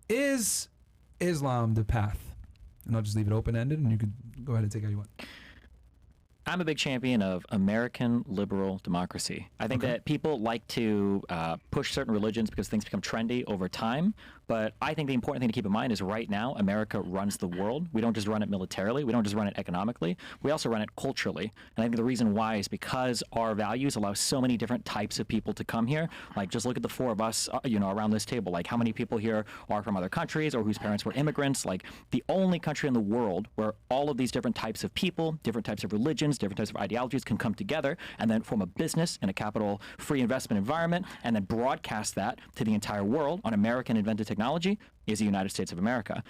Is Islam the path? And I'll just leave it open-ended, and you could go ahead and take how you want. I'm a big champion of American liberal democracy. I think that people like to push certain religions because things become trendy over time. But I think the important thing to keep in mind is right now, America runs the world. We don't just run it militarily. We don't just run it economically. We also run it culturally. And I think the reason why is because our values allow so many different types of people to come here. Like, just look at the four of us, around this table. Like, how many people here are from other countries or whose parents were immigrants? Like, the only country in the world where all of these different types of people, different types of religions, different types of ideologies can come together and then form a business in a capital-free investment environment and then broadcast that to the entire world on American invented technology is the United States of America.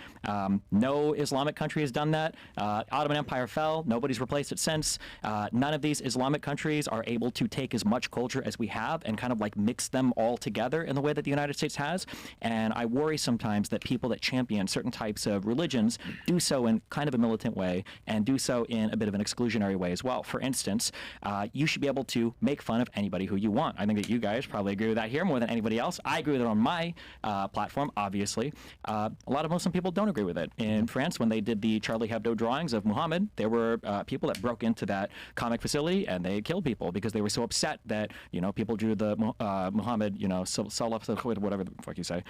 No Islamic country has done that. Ottoman Empire fell. Nobody's replaced it since. None of these Islamic countries are able to take as much culture as we have and kind of like mix them all together in the way that the United States has. And I worry sometimes that people that champion certain types of religions do so in kind of a militant way and do so in a bit of an exclusionary way as well. For instance, you should be able to make fun of anybody who you want. I think that you guys probably agree with that here more than anybody else. I agree with it on my platform, obviously. A lot of Muslim people don't agree with it. In France, when they did the Charlie Hebdo drawings of Muhammad, there were people that broke into that comic facility and they killed people because they were so upset that, people drew the Muhammad, Salah, whatever the fuck you say,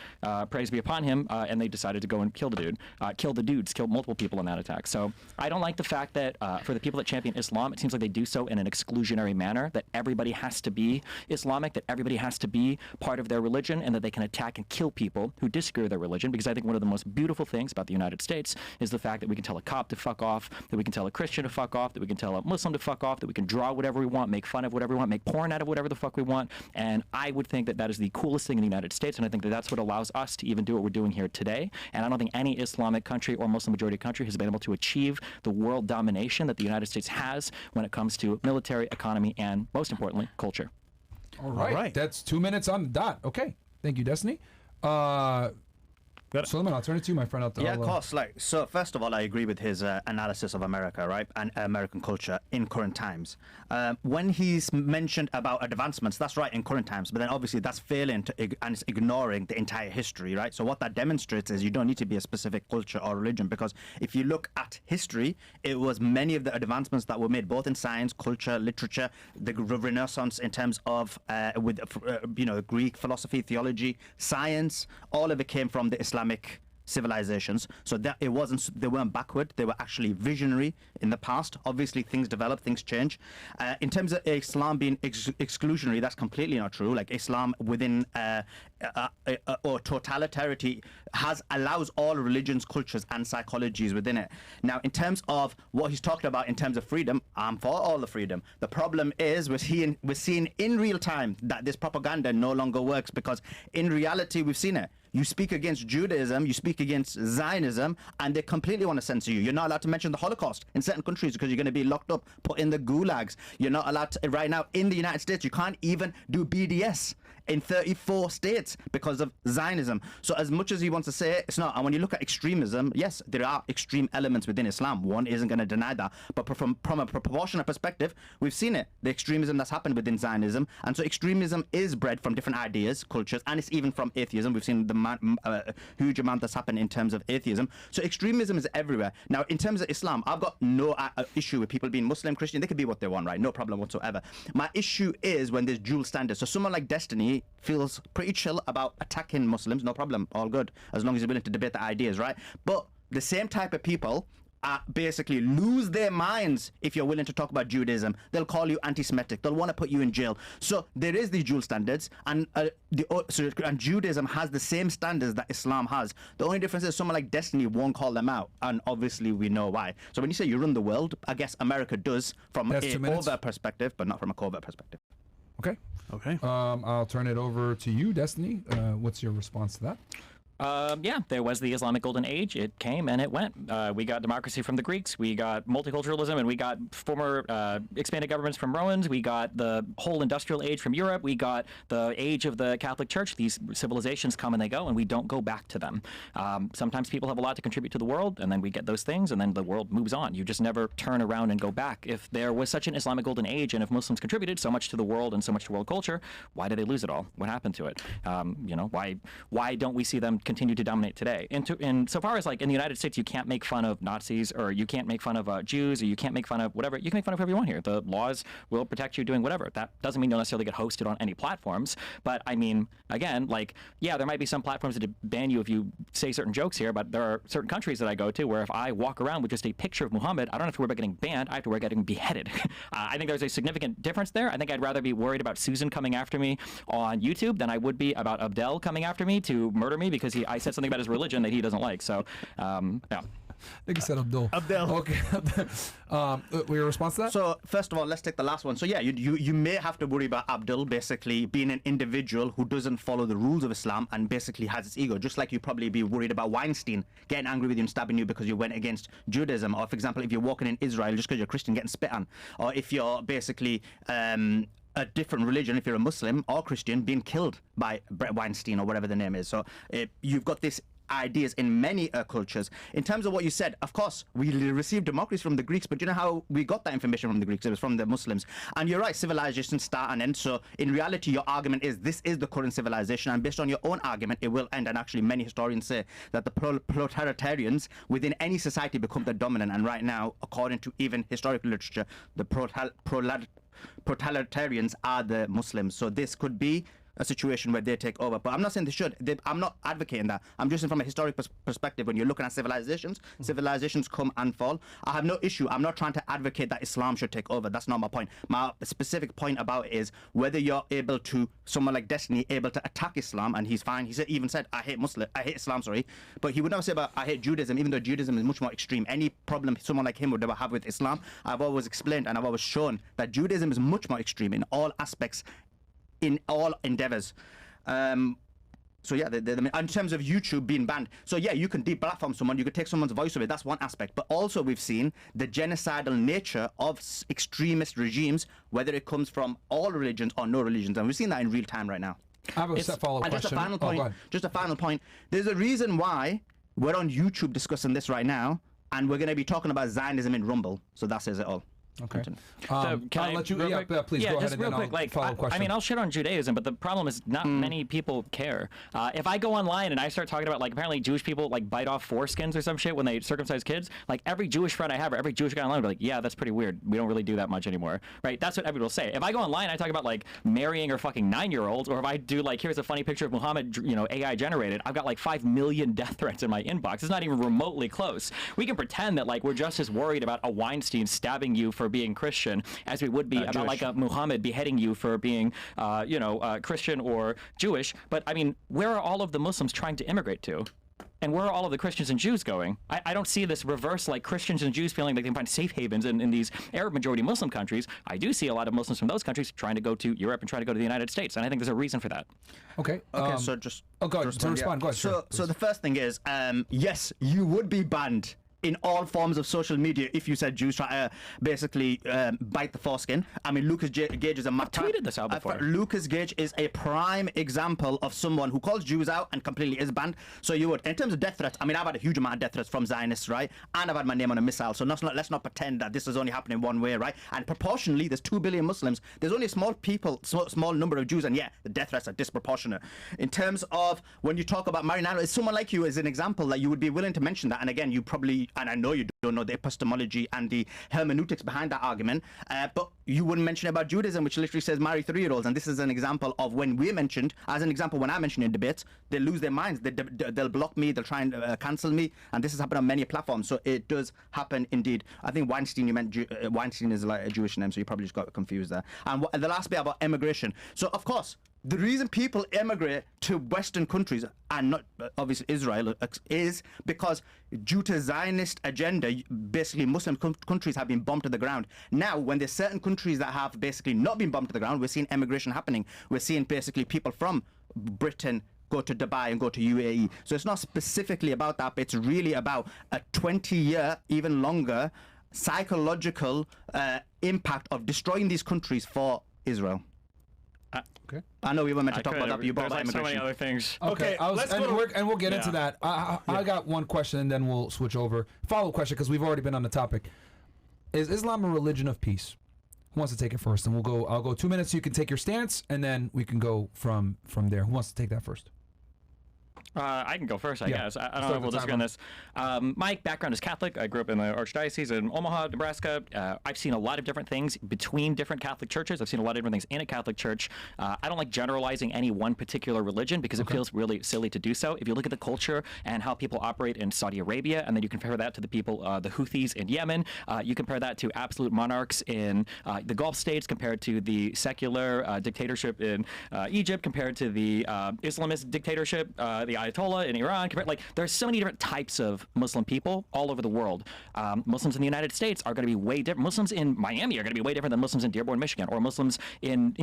praise be upon him, and they decided to go and kill the dude. Killed multiple people in that attack. So I don't like the fact that for the people that champion Islam, it seems like they do so in an exclusionary manner, that everybody has to be Islamic, that everybody has to be part of their religion, and that they can attack and kill people who disagree with their religion. Because I think one of the most beautiful things about the United States is the fact that we can tell a cop to fuck off, that we can tell a Christian to fuck off, that we can tell a Muslim to fuck off, that we can draw whatever we want, make fun of whatever we want, make porn out of whatever the fuck we want. And I would think that that is the coolest thing in the United States, and I think that that's what allows us to even do what we're doing here today. And I don't think any Islamic country or Muslim majority country has been able to achieve the world domination that the United States has when it comes to military, economy, and most importantly, culture. All right. That's 2 minutes on the dot. Okay. Thank you, Destiny. Sulaiman, I'll turn it to you, my friend. Of course. So first of all, I agree with his analysis of America, right, and American culture in current times. When he's mentioned about advancements, that's right, in current times, but then obviously that's failing and it's ignoring the entire history, right? So what that demonstrates is you don't need to be a specific culture or religion, because if you look at history, it was many of the advancements that were made both in science, culture, literature, the Renaissance in terms of Greek philosophy, theology, science. All of it came from the Islamic civilizations, so that they weren't backward, they were actually visionary in the past. Obviously things develop, things change. In terms of Islam being exclusionary, that's completely not true. Like, Islam within or totalitariety allows all religions, cultures and psychologies within it. Now, in terms of what he's talking about in terms of freedom, I'm for all the freedom. The problem is we're seeing in real time that this propaganda no longer works, because in reality we've seen it. You speak against Judaism, you speak against Zionism, and they completely want to censor you. You're not allowed to mention the Holocaust in certain countries because you're going to be locked up, put in the gulags. You're not allowed to, right now in the United States, you can't even do BDS in 34 states because of Zionism. So as much as he wants to say it, it's not. And when you look at extremism, yes, there are extreme elements within Islam. One isn't going to deny that. But from a proportionate perspective, we've seen it, the extremism that's happened within Zionism. And so extremism is bred from different ideas, cultures, and it's even from atheism. We've seen the huge amount that's happened in terms of atheism. So extremism is everywhere. Now, in terms of Islam, I've got no issue with people being Muslim, Christian. They can be what they want, right? No problem whatsoever. My issue is when there's dual standards. So someone like Destiny feels pretty chill about attacking Muslims. No problem, all good, as long as you're willing to debate the ideas, right? But the same type of people basically lose their minds if you're willing to talk about Judaism. They'll call you anti-Semitic. They'll want to put you in jail. So there is these dual standards, and and Judaism has the same standards that Islam has. The only difference is someone like Destiny won't call them out, and obviously we know why. So when you say you run the world, I guess America does from a covert perspective, but not from a covert perspective. Okay. I'll turn it over to you, Destiny. What's your response to that? Yeah, there was the Islamic Golden Age. It came and it went. We got democracy from the Greeks. We got multiculturalism, and we got former expanded governments from Romans. We got the whole industrial age from Europe. We got the age of the Catholic Church. These civilizations come and they go, and we don't go back to them. Sometimes people have a lot to contribute to the world, and then we get those things, and then the world moves on. You just never turn around and go back. If there was such an Islamic Golden Age, and if Muslims contributed so much to the world and so much to world culture, why did they lose it all? What happened to it? Why don't we see them continue to dominate today. And so far as like in the United States, you can't make fun of Nazis, or you can't make fun of Jews, or you can't make fun of whatever. You can make fun of whoever you want here. The laws will protect you doing whatever. That doesn't mean you'll necessarily get hosted on any platforms. But I mean, again, like, yeah, there might be some platforms that ban you if you say certain jokes here, but there are certain countries that I go to where if I walk around with just a picture of Muhammad, I don't have to worry about getting banned. I have to worry about getting beheaded. I think there's a significant difference there. I think I'd rather be worried about Susan coming after me on YouTube than I would be about Abdel coming after me to murder me because I said something about his religion that he doesn't like. So, yeah. I think he said Abdul. Okay. Your response to that? So first of all, let's take the last one. So yeah, you may have to worry about Abdul basically being an individual who doesn't follow the rules of Islam and basically has its ego. Just like you probably be worried about Weinstein getting angry with you and stabbing you because you went against Judaism, or for example, if you're walking in Israel just because you're Christian getting spit on, or if you're basically a different religion, if you're a Muslim or Christian, being killed by Brett Weinstein or whatever the name is. So you've got this ideas in many cultures. In terms of what you said, of course, we received democracy from the Greeks, but you know how we got that information from the Greeks? It was from the Muslims. And you're right, civilizations start and end. So in reality, your argument is this is the current civilization, and based on your own argument, it will end. And actually, many historians say that the proletarians within any society become the dominant. And right now, according to even historical literature, the proletarians are the Muslims. So this could be a situation where they take over. But I'm not saying they should. I'm not advocating that. I'm just saying from a historic perspective, when you're looking at civilizations, civilizations come and fall. I have no issue. I'm not trying to advocate that Islam should take over. That's not my point. My specific point about it is whether you're able to, someone like Destiny, able to attack Islam, and he's fine. He even said, I hate Islam, sorry. But he would never say about, I hate Judaism, even though Judaism is much more extreme. Any problem someone like him would ever have with Islam, I've always explained and I've always shown that Judaism is much more extreme in all aspects, in all endeavors. So yeah, in terms of YouTube being banned, so yeah, you can deplatform someone, you could take someone's voice away, that's one aspect. But also we've seen the genocidal nature of extremist regimes, whether it comes from all religions or no religions, and we've seen that in real time right now. I have a follow-up question. Just a final point. There's a reason why we're on YouTube discussing this right now, and we're going to be talking about Zionism in Rumble. So that says it all. Okay. So can I'll let you. Yeah, please go ahead. Just and real then quick, like, follow-up question. I mean, I'll shit on Judaism, but the problem is not many people care. If I go online and I start talking about, like, apparently Jewish people like bite off foreskins or some shit when they circumcise kids, like every Jewish friend I have or every Jewish guy online will be like, yeah, that's pretty weird. We don't really do that much anymore, right? That's what everybody will say. If I go online and I talk about like marrying or fucking 9-year-olds, or if I do like, here's a funny picture of Muhammad, AI generated, I've got like 5 million death threats in my inbox. It's not even remotely close. We can pretend that like we're just as worried about a Weinstein stabbing you for being Christian as we would be about Jewish. Like a Muhammad beheading you for being, Christian or Jewish. But I mean, where are all of the Muslims trying to immigrate to? And where are all of the Christians and Jews going? I don't see this reverse, like Christians and Jews feeling like they can find safe havens in these Arab majority Muslim countries. I do see a lot of Muslims from those countries trying to go to Europe and trying to go to the United States. And I think there's a reason for that. Okay. So just... Oh, go ahead. To respond, go ahead. So the first thing is, yes, you would be banned in all forms of social media if you said Jews try to basically bite the foreskin. I mean, Lucas Gage is a... I've tweeted this out before. Lucas Gage is a prime example of someone who calls Jews out and completely is banned. So you would, in terms of death threats, I mean, I've had a huge amount of death threats from Zionists, right? And I've had my name on a missile. So let's not pretend that this is only happening one way, right? And proportionally, there's 2 billion Muslims. There's only a small number of Jews, and yeah, the death threats are disproportionate. In terms of when you talk about marrying, is someone like you as an example that you would be willing to mention that. And again, you probably, and I know you don't know the epistemology and the hermeneutics behind that argument, but you wouldn't mention about Judaism, which literally says marry 3-year-olds. And this is an example of when we mentioned, as an example, when I mention in debates, they lose their minds. They'll block me, they'll try and cancel me. And this has happened on many platforms. So it does happen indeed. I think Weinstein, you meant Weinstein is like a Jewish name, so you probably just got confused there. And the last bit about immigration. So of course, the reason people emigrate to Western countries, and not obviously Israel, is because due to Zionist agenda, basically Muslim countries have been bombed to the ground. Now, when there's certain countries that have basically not been bombed to the ground, we're seeing emigration happening. We're seeing basically people from Britain go to Dubai and go to UAE. So it's not specifically about that, but it's really about a 20-year, even longer, psychological impact of destroying these countries for Israel. Okay. I know we were meant to talk about that, but you brought up immigration. So many other things. Okay, and we'll get into that. I got one question, and then we'll switch over. Follow-up question, because we've already been on the topic. Is Islam a religion of peace? Who wants to take it first? And I'll go 2 minutes so you can take your stance, and then we can go from there. Who wants to take that first? I can go first, I Yeah. guess. I don't Start know if we'll the disagree on timer. this. My background is Catholic. I grew up in the Archdiocese in Omaha, Nebraska. I've seen a lot of different things between different Catholic churches. I've seen a lot of different things in a Catholic church. I don't like generalizing any one particular religion because it feels really silly to do so. If you look at the culture and how people operate in Saudi Arabia, and then you compare that to the people, the Houthis in Yemen, you compare that to absolute monarchs in the Gulf states, compared to the secular dictatorship in Egypt, compared to the Islamist dictatorship, the Ayatollah in Iran. Like, there's so many different types of Muslim people all over the world. Muslims in the United States are going to be way different. Muslims in Miami are going to be way different than Muslims in Dearborn, Michigan, or Muslims in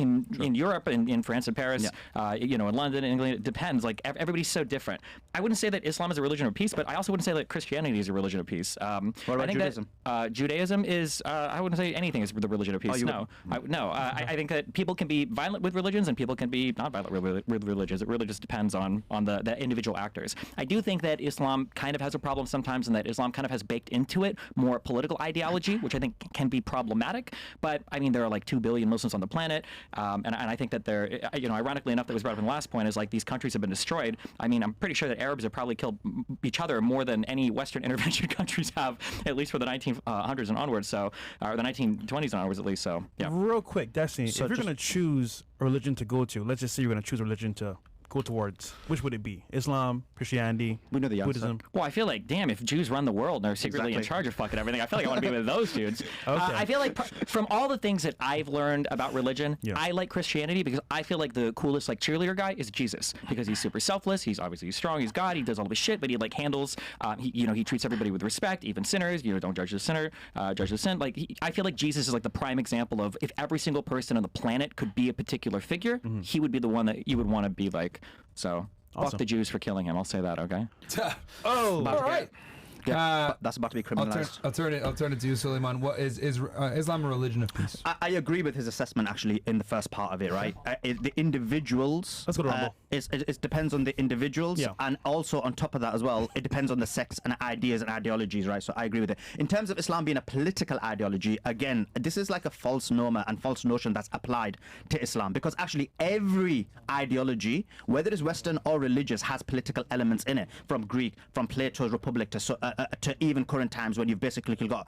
Europe, in France and Paris, in London, England. It depends. Like, everybody's so different. I wouldn't say that Islam is a religion of peace, but I also wouldn't say that Christianity is a religion of peace. What about Judaism? Judaism is, I wouldn't say anything is the religion of peace. I think that people can be violent with religions and people can be not violent with religions. It really just depends on the individual actors. I do think that Islam kind of has a problem sometimes, and that Islam kind of has baked into it more political ideology, which I think can be problematic. But I mean, there are like 2 billion Muslims on the planet, and I think that they're, ironically enough, that was brought up in the last point, is like these countries have been destroyed. I mean, I'm pretty sure that Arabs have probably killed each other more than any Western intervention countries have, at least for the 1900s and onwards. So, or the 1920s and onwards, at least. So, yeah. Real quick, Destiny, So if you're just- going to choose a religion to go to, let's just say you're going to choose a religion to go towards, which would it be? Islam, Christianity, We know the answer. Buddhism? Well, I feel like, damn, if Jews run the world and they're secretly in Exactly. charge of fucking everything, I feel like I want to be with those dudes. Okay. I feel like from all the things that I've learned about religion, Yeah. I like Christianity because I feel like the coolest like cheerleader guy is Jesus, because he's super selfless. He's obviously strong. He's God. He does all this shit, but he like handles. He treats everybody with respect, even sinners. Don't judge the sinner, judge the sin. Like I feel like Jesus is like the prime example of if every single person on the planet could be a particular figure, he would be the one that you would want to be like. So. Awesome. Fuck the Jews for killing him. I'll say that, okay? Oh, All right. But that's about to be criminalized. I'll turn it to you, Sulaiman. What is Islam a religion of peace? I agree with his assessment actually in the first part of it, right? The individuals. Let's go to Rumble. It depends on the individuals, Yeah. and also on top of that as well, it depends on the sects and ideas and ideologies, right? So I agree with it. In terms of Islam being a political ideology, again, this is like a false norm and false notion that's applied to Islam, because actually every ideology, whether it's Western or religious, has political elements in it. From Greek, from Plato's Republic to even current times when you've basically got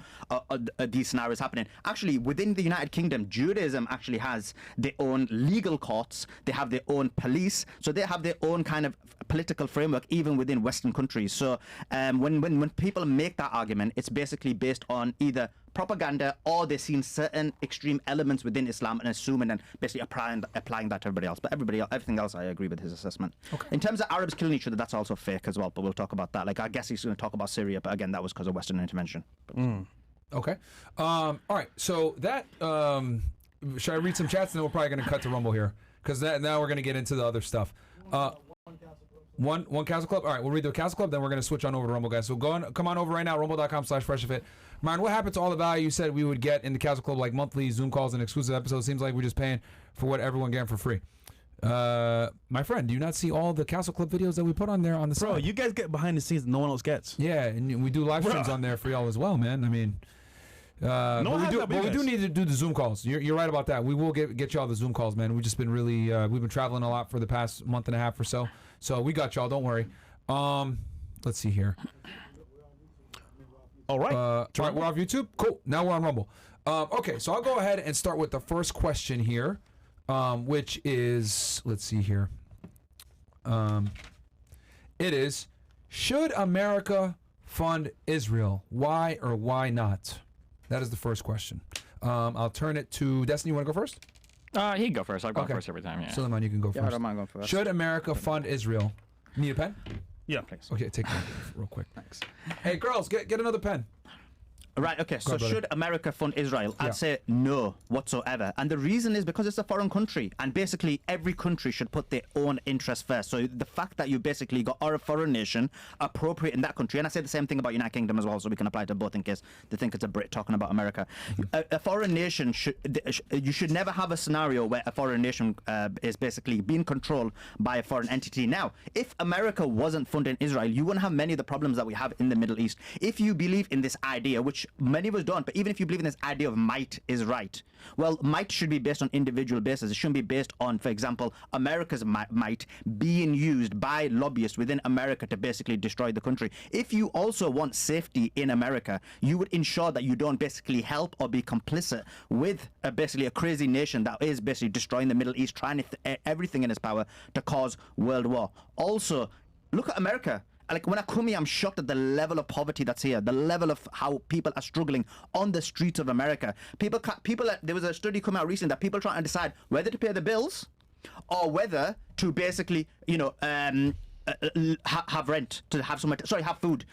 these scenarios happening. Actually, within the United Kingdom, Judaism actually has their own legal courts. They have their own police. So they have their own kind of political framework, even within Western countries. So when people make that argument, it's basically based on either propaganda or they've seen certain extreme elements within Islam and assuming and basically applying that to everybody else. But everything else, I agree with his assessment. Okay. In terms of Arabs killing each other, that's also fake as well. But we'll talk about that. Like, I guess he's going to talk about Syria, but again, that was because of Western intervention. Okay. All right. So that should I read some chats, and then we're probably going to cut to Rumble here, because now we're going to get into the other stuff. One Castle Club. All right, we'll read the Castle Club, then we're going to switch on over to Rumble, guys. So come on over right now, rumble.com/freshfit. Ryan, what happened to all the value you said we would get in the Castle Club, like monthly Zoom calls and exclusive episodes? Seems like we're just paying for what everyone getting for free. My friend, do you not see all the Castle Club videos that we put on there on the side? bro, you guys get behind the scenes that no one else gets. Yeah, and we do live streams on there for y'all as well, man. I mean, but we do need to do the Zoom calls. You're right about that. We will get y'all the Zoom calls, man. We've just been really we've been traveling a lot for the past month and a half or so. So we got y'all. Don't worry. Let's see here. All right. All right, we're off YouTube. Cool. Now we're on Rumble. Okay, so I'll go ahead and start with the first question here, which is, let's see here. It is, should America fund Israel? Why or why not? That is the first question. I'll turn it to Destiny. You want to go first? He can go first. I've gone Okay. first every time. Yeah. Suleiman, you can go first. I don't mind going first. Should America fund Israel? Need a pen? Yeah. Okay, take one real quick. Thanks. Hey, girls, get another pen. Right, okay, so ahead, brother. should America fund Israel? Yeah. I'd say no whatsoever. And the reason is because it's a foreign country. And basically, every country should put their own interest first. So the fact that you basically got a foreign nation appropriating that country, and I say the same thing about United Kingdom as well, so we can apply it to both in case they think it's a Brit talking about America. A foreign nation, you should never have a scenario where a foreign nation is basically being controlled by a foreign entity. Now, if America wasn't funding Israel, you wouldn't have many of the problems that we have in the Middle East. If you believe in this idea, which which many of us don't, but even if you believe in this idea of might is right, well, might should be based on individual basis. It shouldn't be based on, for example, America's might being used by lobbyists within America to basically destroy the country. If you also want safety in America, you would ensure that you don't basically help or be complicit with basically a crazy nation that is basically destroying the Middle East, trying everything in its power to cause world war. Also, look at America. Like, when I come here, I'm shocked at the level of poverty that's here, the level of how people are struggling on the streets of America. There was a study come out recently that people trying to decide whether to pay the bills or whether to basically, have rent, to have have food.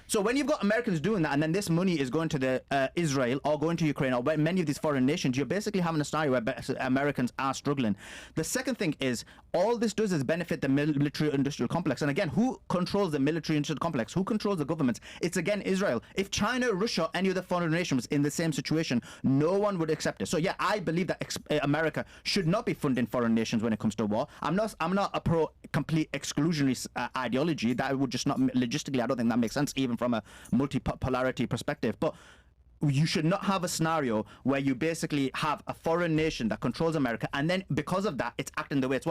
So when you've got Americans doing that, and then this money is going to the Israel or going to Ukraine or many of these foreign nations, you're basically having a scenario where Americans are struggling. The second thing is, all this does is benefit the military-industrial complex. And again, who controls the military-industrial complex? Who controls the governments? It's again Israel. If China, Russia, or any other foreign nation was in the same situation, no one would accept it. So yeah, I believe that America should not be funding foreign nations when it comes to war. I'm not a pro-complete exclusionary ideology. That would just not, logistically, I don't think that makes sense, even from a multipolarity perspective. But you should not have a scenario where you basically have a foreign nation that controls America, and then because of that, it's acting the way it's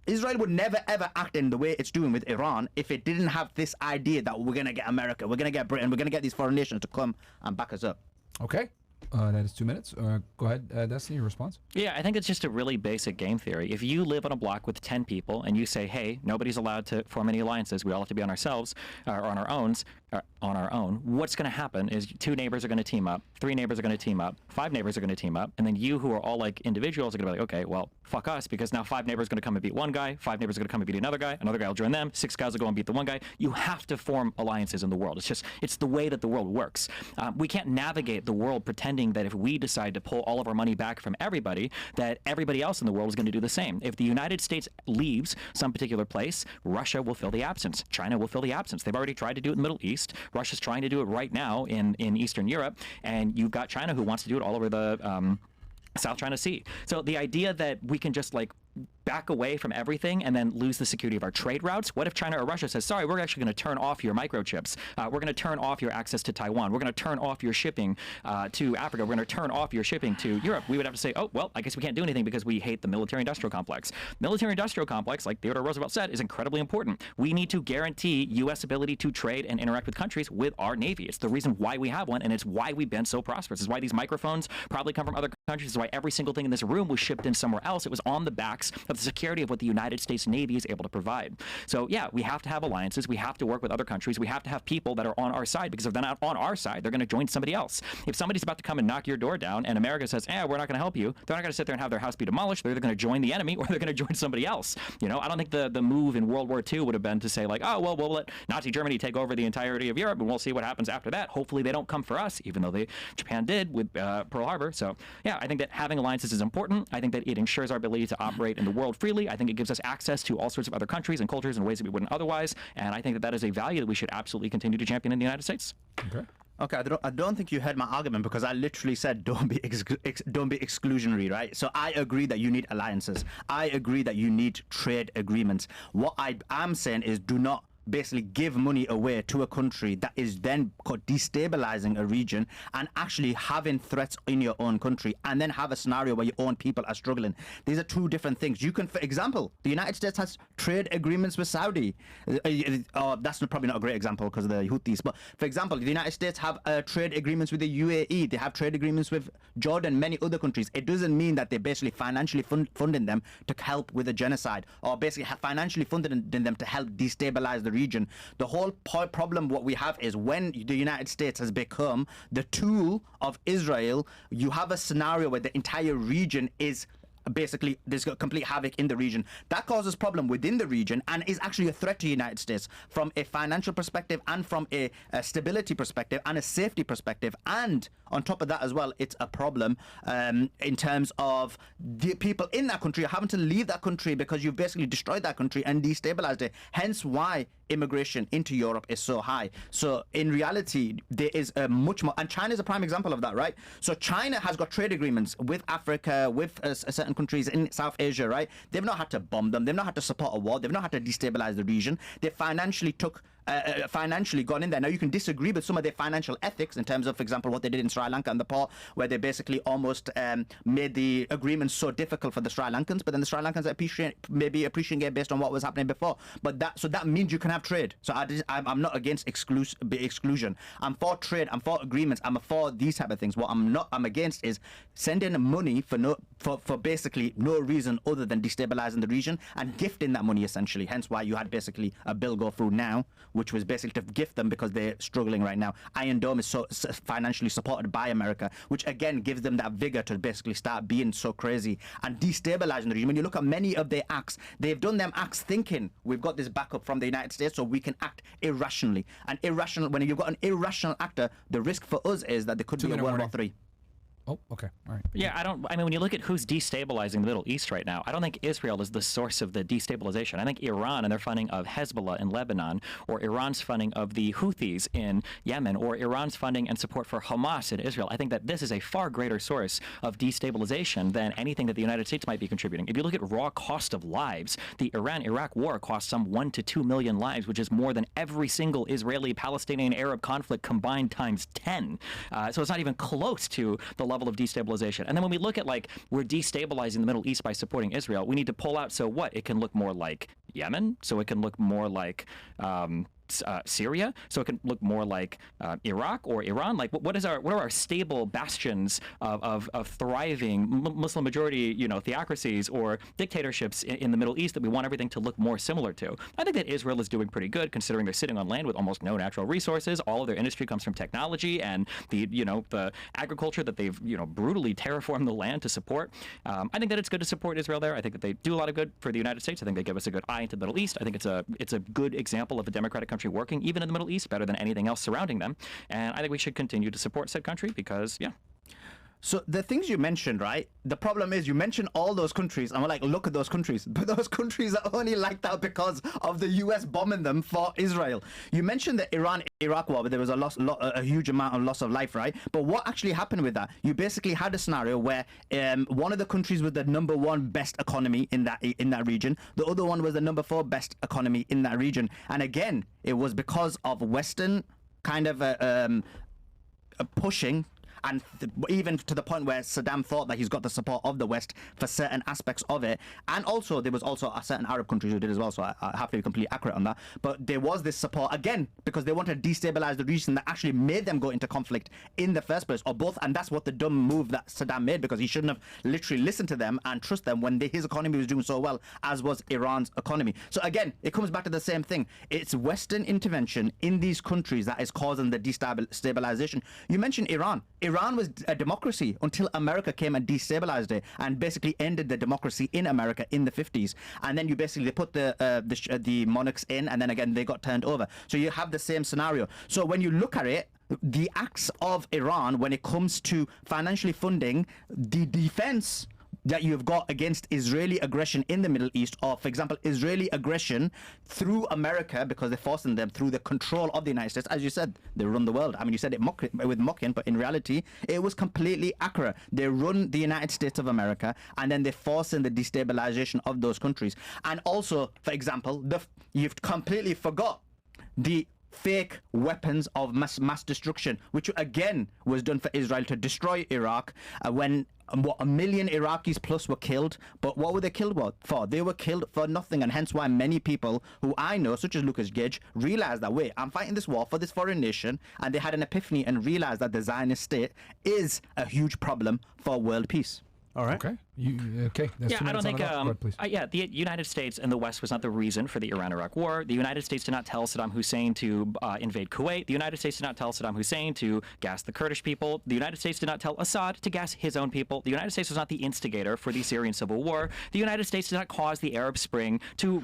Israel would never ever act in the way it's doing with Iran if it didn't have this idea that we're going to get America, we're going to get Britain, we're going to get these foreign nations to come and back us up. Okay. That is 2 minutes. Go ahead, Destiny, your response? Yeah, I think it's just a really basic game theory. If you live on a block with 10 people and you say, hey, nobody's allowed to form any alliances, we all have to be on ourselves or on our own, what's going to happen is 2 neighbors are going to team up, 3 neighbors are going to team up, 5 neighbors are going to team up, and then you, who are all like individuals, are going to be like, okay, well, fuck us, because now 5 neighbors are going to come and beat one guy, 5 neighbors are going to come and beat another guy will join them, 6 guys will go and beat the one guy. You have to form alliances in the world. It's the way that the world works. We can't navigate the world pretending that if we decide to pull all of our money back from everybody, that everybody else in the world is going to do the same. If the United States leaves some particular place, Russia will fill the absence. China will fill the absence. They've already tried to do it in the Middle East. Russia's trying to do it right now in Eastern Europe, and you've got China who wants to do it all over the South China Sea. So the idea that we can just back away from everything and then lose the security of our trade routes. What if China or Russia says, sorry, we're actually going to turn off your microchips. We're going to turn off your access to Taiwan. We're going to turn off your shipping to Africa. We're going to turn off your shipping to Europe. We would have to say, oh, well, I guess we can't do anything because we hate the military-industrial complex. Military-industrial complex, like Theodore Roosevelt said, is incredibly important. We need to guarantee U.S. ability to trade and interact with countries with our Navy. It's the reason why we have one, and it's why we've been so prosperous. It's why these microphones probably come from other countries. It's why every single thing in this room was shipped in somewhere else. It was on the backs of the security of what the United States Navy is able to provide. So yeah, we have to have alliances. We have to work with other countries. We have to have people that are on our side, because if they're not on our side, they're going to join somebody else. If somebody's about to come and knock your door down and America says, we're not going to help you, they're not going to sit there and have their house be demolished. They're either going to join the enemy or they're going to join somebody else. I don't think the move in World War II would have been to say oh, well, we'll let Nazi Germany take over the entirety of Europe and we'll see what happens after that. Hopefully they don't come for us, even though Japan did with Pearl Harbor. So yeah, I think that having alliances is important. I think that it ensures our ability to operate in the world freely. I think it gives us access to all sorts of other countries and cultures in ways that we wouldn't otherwise. And I think that is a value that we should absolutely continue to champion in the United States. Okay, I don't think you heard my argument, because I literally said don't be exclusionary, right? So I agree that you need alliances. I agree that you need trade agreements. What I am saying is, do not basically give money away to a country that is then destabilizing a region and actually having threats in your own country, and then have a scenario where your own people are struggling. These are two different things. You can, for example, the United States has trade agreements with Saudi. That's probably not a great example because of the Houthis, but for example, the United States have trade agreements with the UAE. They have trade agreements with Jordan, many other countries. It doesn't mean that they're basically financially funding them to help with a genocide, or basically financially funding them to help destabilize the region. The whole problem what we have is, when the United States has become the tool of Israel, you have a scenario where the entire region is basically, there's complete havoc in the region. That causes problem within the region and is actually a threat to the United States from a financial perspective and from a stability perspective and a safety perspective. And on top of that as well, it's a problem in terms of the people in that country are having to leave that country because you've basically destroyed that country and destabilized it. Hence why immigration into Europe is so high. So in reality, there is a much more, and China is a prime example of that, right? So China has got trade agreements with Africa, with certain countries in South Asia, right? They've not had to bomb them. They've not had to support a war. They've not had to destabilize the region. They financially took financially gone in there. Now, you can disagree with some of their financial ethics in terms of, for example, what they did in Sri Lanka and the part where they basically almost made the agreement so difficult for the Sri Lankans, but then the Sri Lankans maybe appreciating it based on what was happening before. But that means you can have trade. So I'm not against exclusion. I'm for trade. I'm for agreements. I'm for these type of things. What I'm against is sending money for basically no reason other than destabilizing the region and gifting that money, essentially. Hence why you had basically a bill go through now, which was basically to gift them because they're struggling right now. Iron Dome is so financially supported by America, which again gives them that vigor to basically start being so crazy and destabilizing the region. When you look at many of their acts, they've done them acts thinking we've got this backup from the United States so we can act irrationally. And when you've got an irrational actor, the risk for us is that there could be a World War III. Oh, okay. All right. Yeah, I mean, when you look at who's destabilizing the Middle East right now, I don't think Israel is the source of the destabilization. I think Iran and their funding of Hezbollah in Lebanon, or Iran's funding of the Houthis in Yemen, or Iran's funding and support for Hamas in Israel, I think that this is a far greater source of destabilization than anything that the United States might be contributing. If you look at raw cost of lives, the Iran-Iraq war cost some 1 to 2 million lives, which is more than every single Israeli-Palestinian-Arab conflict combined times 10. So it's not even close to the level of destabilization. And then when we look at, like, we're destabilizing the Middle East by supporting Israel, we need to pull out, so what? It can look more like Yemen, so it can look more like Syria, so it can look more like Iraq or Iran. Like, what are our stable bastions of thriving Muslim majority, theocracies or dictatorships in the Middle East that we want everything to look more similar to? I think that Israel is doing pretty good, considering they're sitting on land with almost no natural resources. All of their industry comes from technology and the agriculture that they've brutally terraformed the land to support. I think that it's good to support Israel there. I think that they do a lot of good for the United States. I think they give us a good eye into the Middle East. I think it's a good example of a democratic country working even in the Middle East better than anything else surrounding them. And I think we should continue to support said country because, yeah. So the things you mentioned, right? The problem is you mentioned all those countries, and we're like, look at those countries. But those countries are only like that because of the US bombing them for Israel. You mentioned the Iran-Iraq war, but there was a huge amount of loss of life, right? But what actually happened with that? You basically had a scenario where one of the countries was the number 1 best economy in that region. The other one was the number 4 best economy in that region. And again, it was because of Western kind of pushing. And even to the point where Saddam thought that he's got the support of the West for certain aspects of it. And also, there was also a certain Arab countries who did as well, so I have to be completely accurate on that. But there was this support, again, because they wanted to destabilize the region that actually made them go into conflict in the first place, or both. And that's what the dumb move that Saddam made, because he shouldn't have literally listened to them and trust them when his economy was doing so well, as was Iran's economy. So again, it comes back to the same thing. It's Western intervention in these countries that is causing the destabilization. You mentioned Iran. Iran was a democracy until America came and destabilized it and basically ended the democracy in America in the 50s. And then they put the monarchs in, and then again they got turned over. So you have the same scenario. So when you look at it, the acts of Iran when it comes to financially funding the defense that you've got against Israeli aggression in the Middle East, or, for example, Israeli aggression through America, because they're forcing them through the control of the United States. As you said, they run the world. I mean, you said it with mocking, but in reality, it was completely accurate. They run the United States of America, and then they're forcing the destabilization of those countries. And also, for example, you've completely forgot the fake weapons of mass destruction, which again was done for Israel to destroy Iraq when 1 million Iraqis plus were killed. But what were they killed for? They were killed for nothing, and hence why many people who I know, such as Lucas Gage, realized that, wait, I'm fighting this war for this foreign nation, and they had an epiphany and realized that the Zionist state is a huge problem for world peace. All right. Okay. Okay. Yeah, I don't think. The United States and the West was not the reason for the Iran-Iraq war. The United States did not tell Saddam Hussein to invade Kuwait. The United States did not tell Saddam Hussein to gas the Kurdish people. The United States did not tell Assad to gas his own people. The United States was not the instigator for the Syrian civil war. The United States did not cause the Arab Spring to,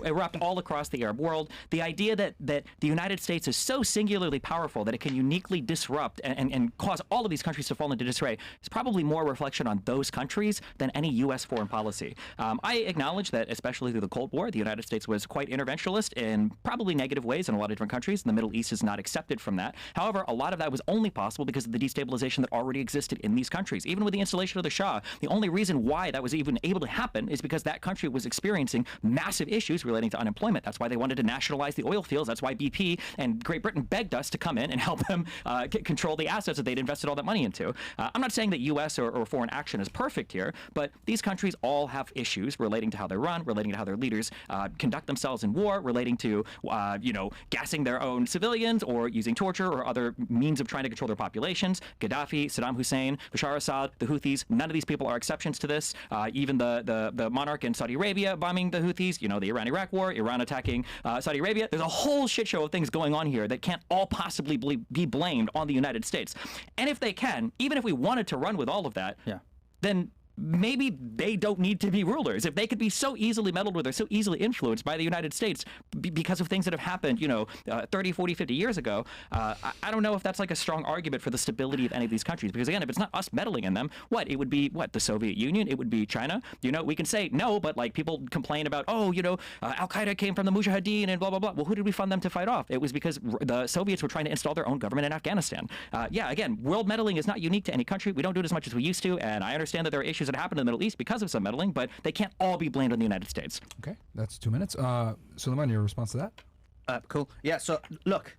erupt all across the Arab world. The idea that the United States is so singularly powerful that it can uniquely disrupt and cause all of these countries to fall into disarray is probably more a reflection on those countries countries than any U.S. foreign policy. I acknowledge that, especially through the Cold War, the United States was quite interventionist in probably negative ways in a lot of different countries. The Middle East is not accepted from that. However, a lot of that was only possible because of the destabilization that already existed in these countries. Even with the installation of the Shah, the only reason why that was even able to happen is because that country was experiencing massive issues relating to unemployment. That's why they wanted to nationalize the oil fields. That's why BP and Great Britain begged us to come in and help them control the assets that they'd invested all that money into. I'm not saying that U.S. or foreign action is perfect here, but these countries all have issues relating to how they run, relating to how their leaders conduct themselves in war, relating to, gassing their own civilians or using torture or other means of trying to control their populations. Gaddafi, Saddam Hussein, Bashar Assad, the Houthis, none of these people are exceptions to this. Even the monarch in Saudi Arabia bombing the Houthis, the Iran-Iraq war, Iran attacking Saudi Arabia. There's a whole shit show of things going on here that can't all possibly be blamed on the United States. And if they can, even if we wanted to run with all of that, then maybe they don't need to be rulers. If they could be so easily meddled with or so easily influenced by the United States because of things that have happened, 30, 40, 50 years ago, I don't know if that's like a strong argument for the stability of any of these countries. Because again, if it's not us meddling in them, it would be the Soviet Union, it would be China. We can say no, but like people complain about, Al-Qaeda came from the Mujahideen and blah, blah, blah. Well, who did we fund them to fight off? It was because the Soviets were trying to install their own government in Afghanistan. Again, world meddling is not unique to any country. We don't do it as much as we used to, and I understand that there are issues that happened in the Middle East because of some meddling, but they can't all be blamed on the United States. Okay, that's 2 minutes. Sulaiman, your response to that? Cool. Yeah, so look,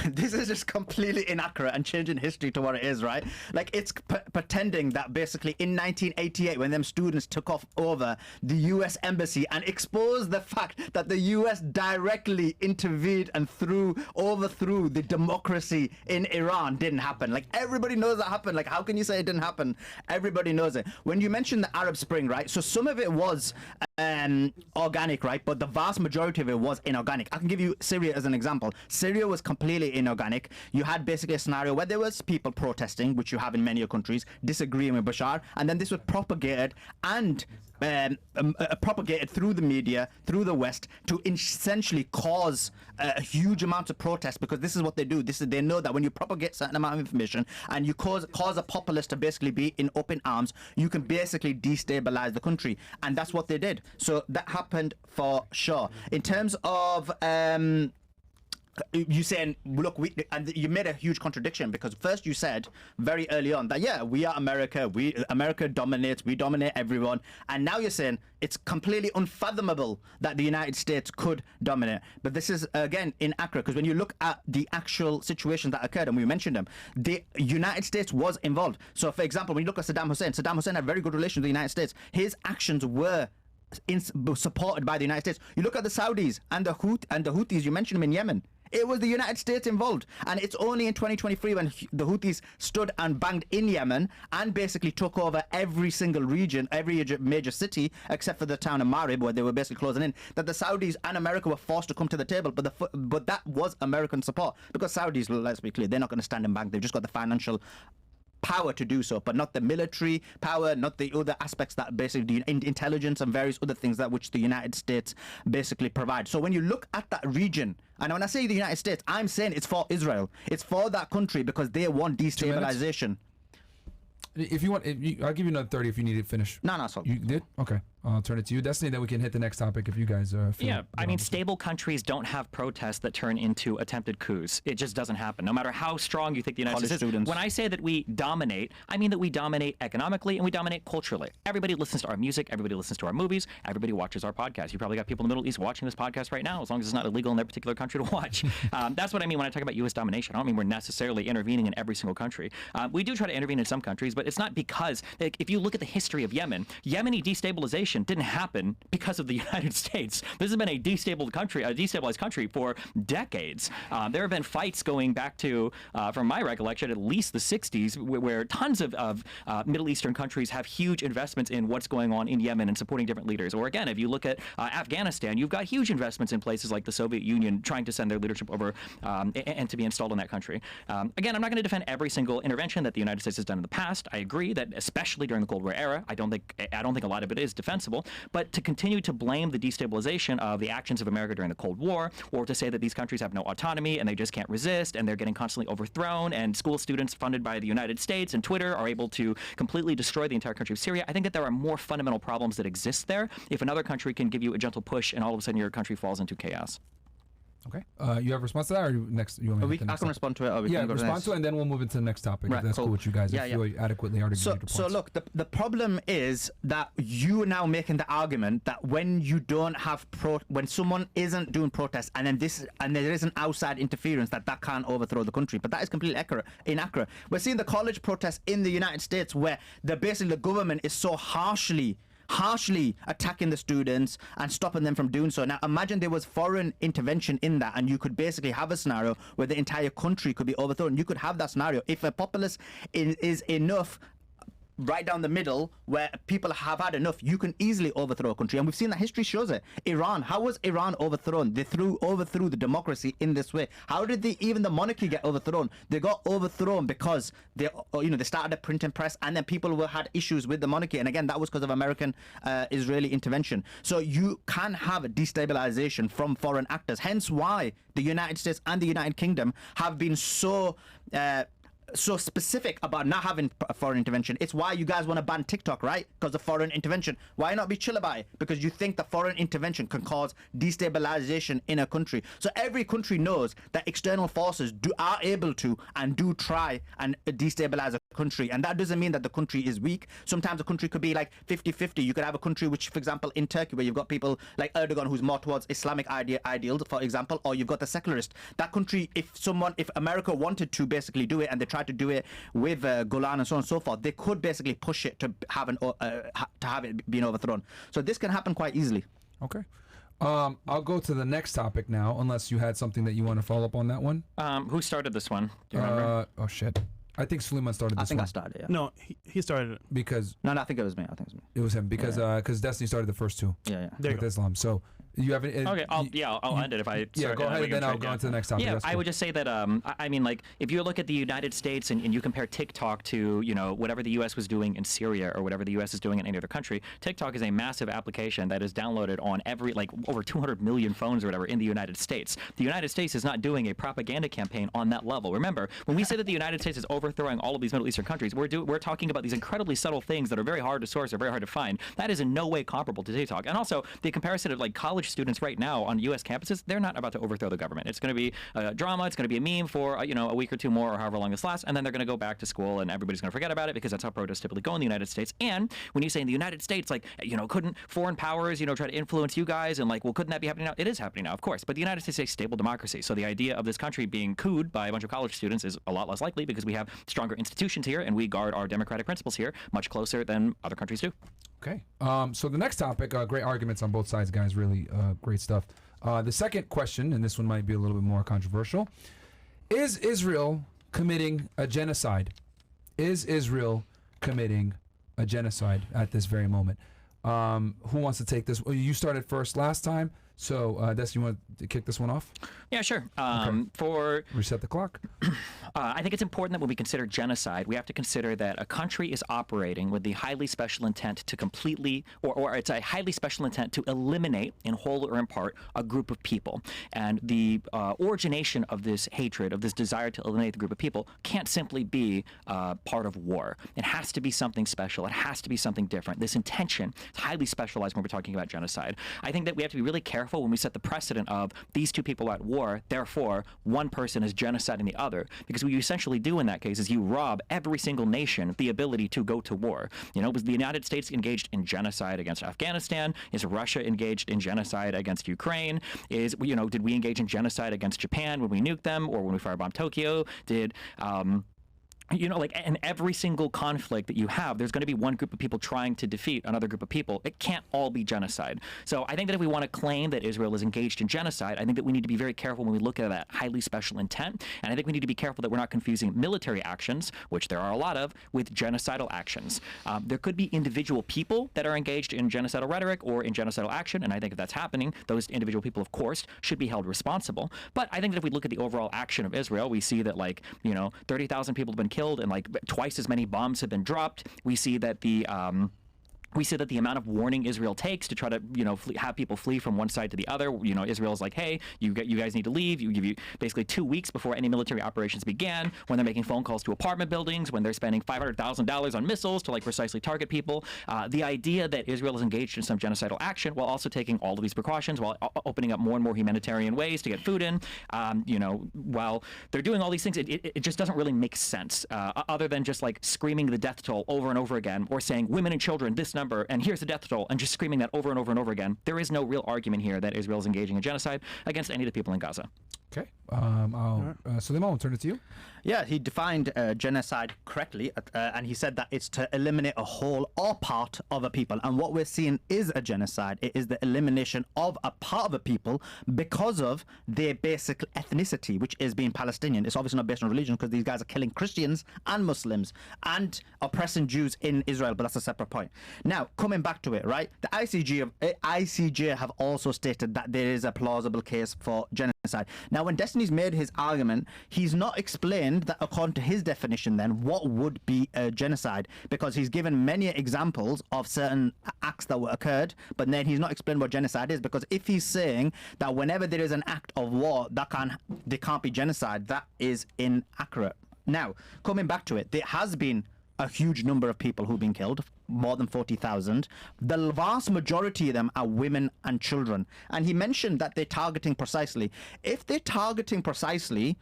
this is just completely inaccurate and changing history to what it is, right? Like, it's pretending that basically in 1988, when them students took off over the U.S. embassy and exposed the fact that the U.S. directly intervened and overthrew the democracy in Iran, didn't happen. Like, everybody knows that happened. Like, how can you say it didn't happen? Everybody knows it. When you mentioned the Arab Spring, right? So some of it was organic, right? But the vast majority of it was inorganic. I can give you Syria as an example. Syria was completely inorganic. You had basically a scenario where there was people protesting, which you have in many countries, disagreeing with Bashar, and then this was propagated and propagated through the media, through the West, to essentially cause a huge amount of protest, because this is what they do. They know that when you propagate certain amount of information and you cause a populace to basically be in open arms, you can basically destabilize the country, and that's what they did. So that happened for sure. In terms of you saying, look, and you made a huge contradiction, because first you said very early on that we are America, America dominates, we dominate everyone, and now you're saying it's completely unfathomable that the United States could dominate. But this is again inaccurate, because when you look at the actual situations that occurred, and we mentioned them, the United States was involved. So for example, when you look at Saddam Hussein had very good relations with the United States. His actions were supported by the United States. You look at the Saudis and the Houthis, you mentioned them in Yemen. It was the United States involved, and it's only in 2023 when the Houthis stood and banged in Yemen and basically took over every single region, every major city except for the town of Marib, where they were basically closing in, that the Saudis and America were forced to come to the table. But that was American support, because Saudis, let's be clear, they're not going to stand and bang. They've just got the financial power to do so, but not the military power, not the other aspects that basically intelligence and various other things that which the United States basically provide. So when you look at that region, and when I say the United States, I'm saying it's for Israel. It's for that country, because they want destabilization. If you want, I'll give you another 30 if you need it finished. No, so you did? Okay. I'll turn it to you, Destiny, then we can hit the next topic if you guys feel stable countries don't have protests that turn into attempted coups. It just doesn't happen, no matter how strong you think the United States is. When I say that we dominate, I mean that we dominate economically and we dominate culturally. Everybody listens to our music, everybody listens to our movies, everybody watches our podcast. You probably got people in the Middle East watching this podcast right now, as long as it's not illegal in their particular country to watch. That's what I mean when I talk about U.S. domination. I don't mean we're necessarily intervening in every single country. We do try to intervene in some countries, but it's not because, if you look at the history of Yemen, Yemeni destabilization didn't happen because of the United States. This has been a destabilized country for decades. There have been fights going back to, from my recollection, at least the 60s, where tons of Middle Eastern countries have huge investments in what's going on in Yemen and supporting different leaders. Or again, if you look at Afghanistan, you've got huge investments in places like the Soviet Union trying to send their leadership over and to be installed in that country. Again, I'm not going to defend every single intervention that the United States has done in the past. I agree that, especially during the Cold War era, I don't think a lot of it is defensible. indefensible. But to continue to blame the destabilization of the actions of America during the Cold War, or to say that these countries have no autonomy and they just can't resist and they're getting constantly overthrown, and school students funded by the United States and Twitter are able to completely destroy the entire country of Syria, I think that there are more fundamental problems that exist there if another country can give you a gentle push and all of a sudden your country falls into chaos. Okay. You have a response to that, or next? You want me to hit the I next can topic? respond to it. Or we Yeah, can go to the respond next. to it, and then we'll move into the next topic. Right, if that's cool. cool with you guys. Yeah, if yeah. you adequately articulated your points. So look, the problem is that you are now making the argument that when you don't have when someone isn't doing protests, and there is an outside interference, that can't overthrow the country. But that is completely inaccurate. We're seeing the college protests in the United States where the government is so harshly attacking the students and stopping them from doing so. Now imagine there was foreign intervention in that, and you could basically have a scenario where the entire country could be overthrown. You could have that scenario if a populace is enough right down the middle where people have had enough. You can easily overthrow a country, and we've seen that history shows it. Iran, how was Iran overthrown? They overthrew the democracy in this way. How did even the monarchy get overthrown? They got overthrown because they started a printing press, and then people had issues with the monarchy, and again that was because of American Israeli intervention. So you can have a destabilization from foreign actors, hence why the United States and the United Kingdom have been so specific about not having a foreign intervention. It's why you guys want to ban TikTok, right? Because of foreign intervention. Why not be chill about it? Because you think the foreign intervention can cause destabilization in a country. So every country knows that external forces are able to and do try and destabilize a country, and that doesn't mean that the country is weak. Sometimes a country could be like 50-50. You could have a country which, for example, in Turkey, where you've got people like Erdogan who's more towards Islamic ideals, for example, or you've got the secularist. That country, if America wanted to basically do it, and they tried to do it with Golan and so on and so forth, they could basically push it to have it being overthrown. So this can happen quite easily. Okay. I'll go to the next topic now, unless you had something that you want to follow up on that one. Who started this one? Do you remember? Oh shit. I think Sulaiman started this I think one. I started it. Yeah. No, he started it. Because No, I think it was me. it was him. Because Destiny started the first two Yeah. There you with go. Islam. So you haven't. Okay, I'll end it if I. Yeah, go ahead, and then I'll go into the next topic. Yeah, That's I cool. would just say that I mean, like, if you look at the United States and you compare TikTok to whatever the U.S. was doing in Syria or whatever the U.S. is doing in any other country, TikTok is a massive application that is downloaded on over 200 million phones or whatever in the United States. The United States is not doing a propaganda campaign on that level. Remember, when we say that the United States is overthrowing all of these Middle Eastern countries, we're talking about these incredibly subtle things that are very hard to source or very hard to find. That is in no way comparable to TikTok. And also, the comparison of like college students right now on U.S. campuses, they're not about to overthrow the government. It's going to be a drama. It's going to be a meme for a week or two more, or however long this lasts, and then they're going to go back to school, and everybody's going to forget about it because that's how protests typically go in the United States. And when you say in the United States, like, couldn't foreign powers, try to influence you guys, and like, well, couldn't that be happening now? It is happening now, of course. But the United States is a stable democracy, so the idea of this country being cooed by a bunch of college students is a lot less likely because we have stronger institutions here, and we guard our democratic principles here much closer than other countries do. Okay. So the next topic, great arguments on both sides, guys. Really great stuff. The second question, and this one might be a little bit more controversial: is Israel committing a genocide? Is Israel committing a genocide at this very moment? Who wants to take this? Well, you started first last time, so Des, you want to kick this one off? Yeah, sure. Okay. For Reset the clock. I think it's important that when we consider genocide, we have to consider that a country is operating with the highly special intent to completely, or it's a highly special intent to eliminate, in whole or in part, a group of people. And the origination of this hatred, of this desire to eliminate the group of people, can't simply be part of war. It has to be something special. It has to be something different. This intention is highly specialized when we're talking about genocide. I think that we have to be really careful when we set the precedent of these two people are at war, therefore one person is genociding the other, because what you essentially do in that case is you rob every single nation the ability to go to war. Was the United States engaged in genocide against Afghanistan? Is Russia engaged in genocide against Ukraine? Did we engage in genocide against Japan when we nuked them, or when we firebombed Tokyo? In every single conflict that you have, there's going to be one group of people trying to defeat another group of people. It can't all be genocide. So I think that if we want to claim that Israel is engaged in genocide, I think that we need to be very careful when we look at that highly special intent. And I think we need to be careful that we're not confusing military actions, which there are a lot of, with genocidal actions. There could be individual people that are engaged in genocidal rhetoric or in genocidal action. And I think if that's happening, those individual people, of course, should be held responsible. But I think that if we look at the overall action of Israel, we see that 30,000 people have been killed and twice as many bombs have been dropped. We see that the We see that the amount of warning Israel takes to try to, have people flee from one side to the other. Israel's like, hey, you guys need to leave. You give you basically 2 weeks before any military operations began, when they're making phone calls to apartment buildings, when they're spending $500,000 on missiles to precisely target people. The idea that Israel is engaged in some genocidal action while also taking all of these precautions, while opening up more and more humanitarian ways to get food in, while they're doing all these things, it just doesn't really make sense, other than just screaming the death toll over and over again, or saying women and children, this number, and here's the death toll, and just screaming that over and over and over again. There is no real argument here that Israel is engaging in genocide against any of the people in Gaza. Okay. Sulaiman, I'll turn it to you. Yeah, he defined genocide correctly, and he said that it's to eliminate a whole or part of a people. And what we're seeing is a genocide. It is the elimination of a part of a people because of their basic ethnicity, which is being Palestinian. It's obviously not based on religion, because these guys are killing Christians and Muslims and oppressing Jews in Israel, but that's a separate point. Now, coming back to it, right? The ICJ have also stated that there is a plausible case for genocide. Now, when Destiny's made his argument, he's not explained that according to his definition then what would be a genocide, because he's given many examples of certain acts that were occurred, but then he's not explained what genocide is, because if he's saying that whenever there is an act of war there can't be genocide, that is inaccurate. Now, coming back to it, there has been a huge number of people who've been killed, more than 40,000. The vast majority of them are women and children. And he mentioned that they're targeting precisely. If they're targeting precisely,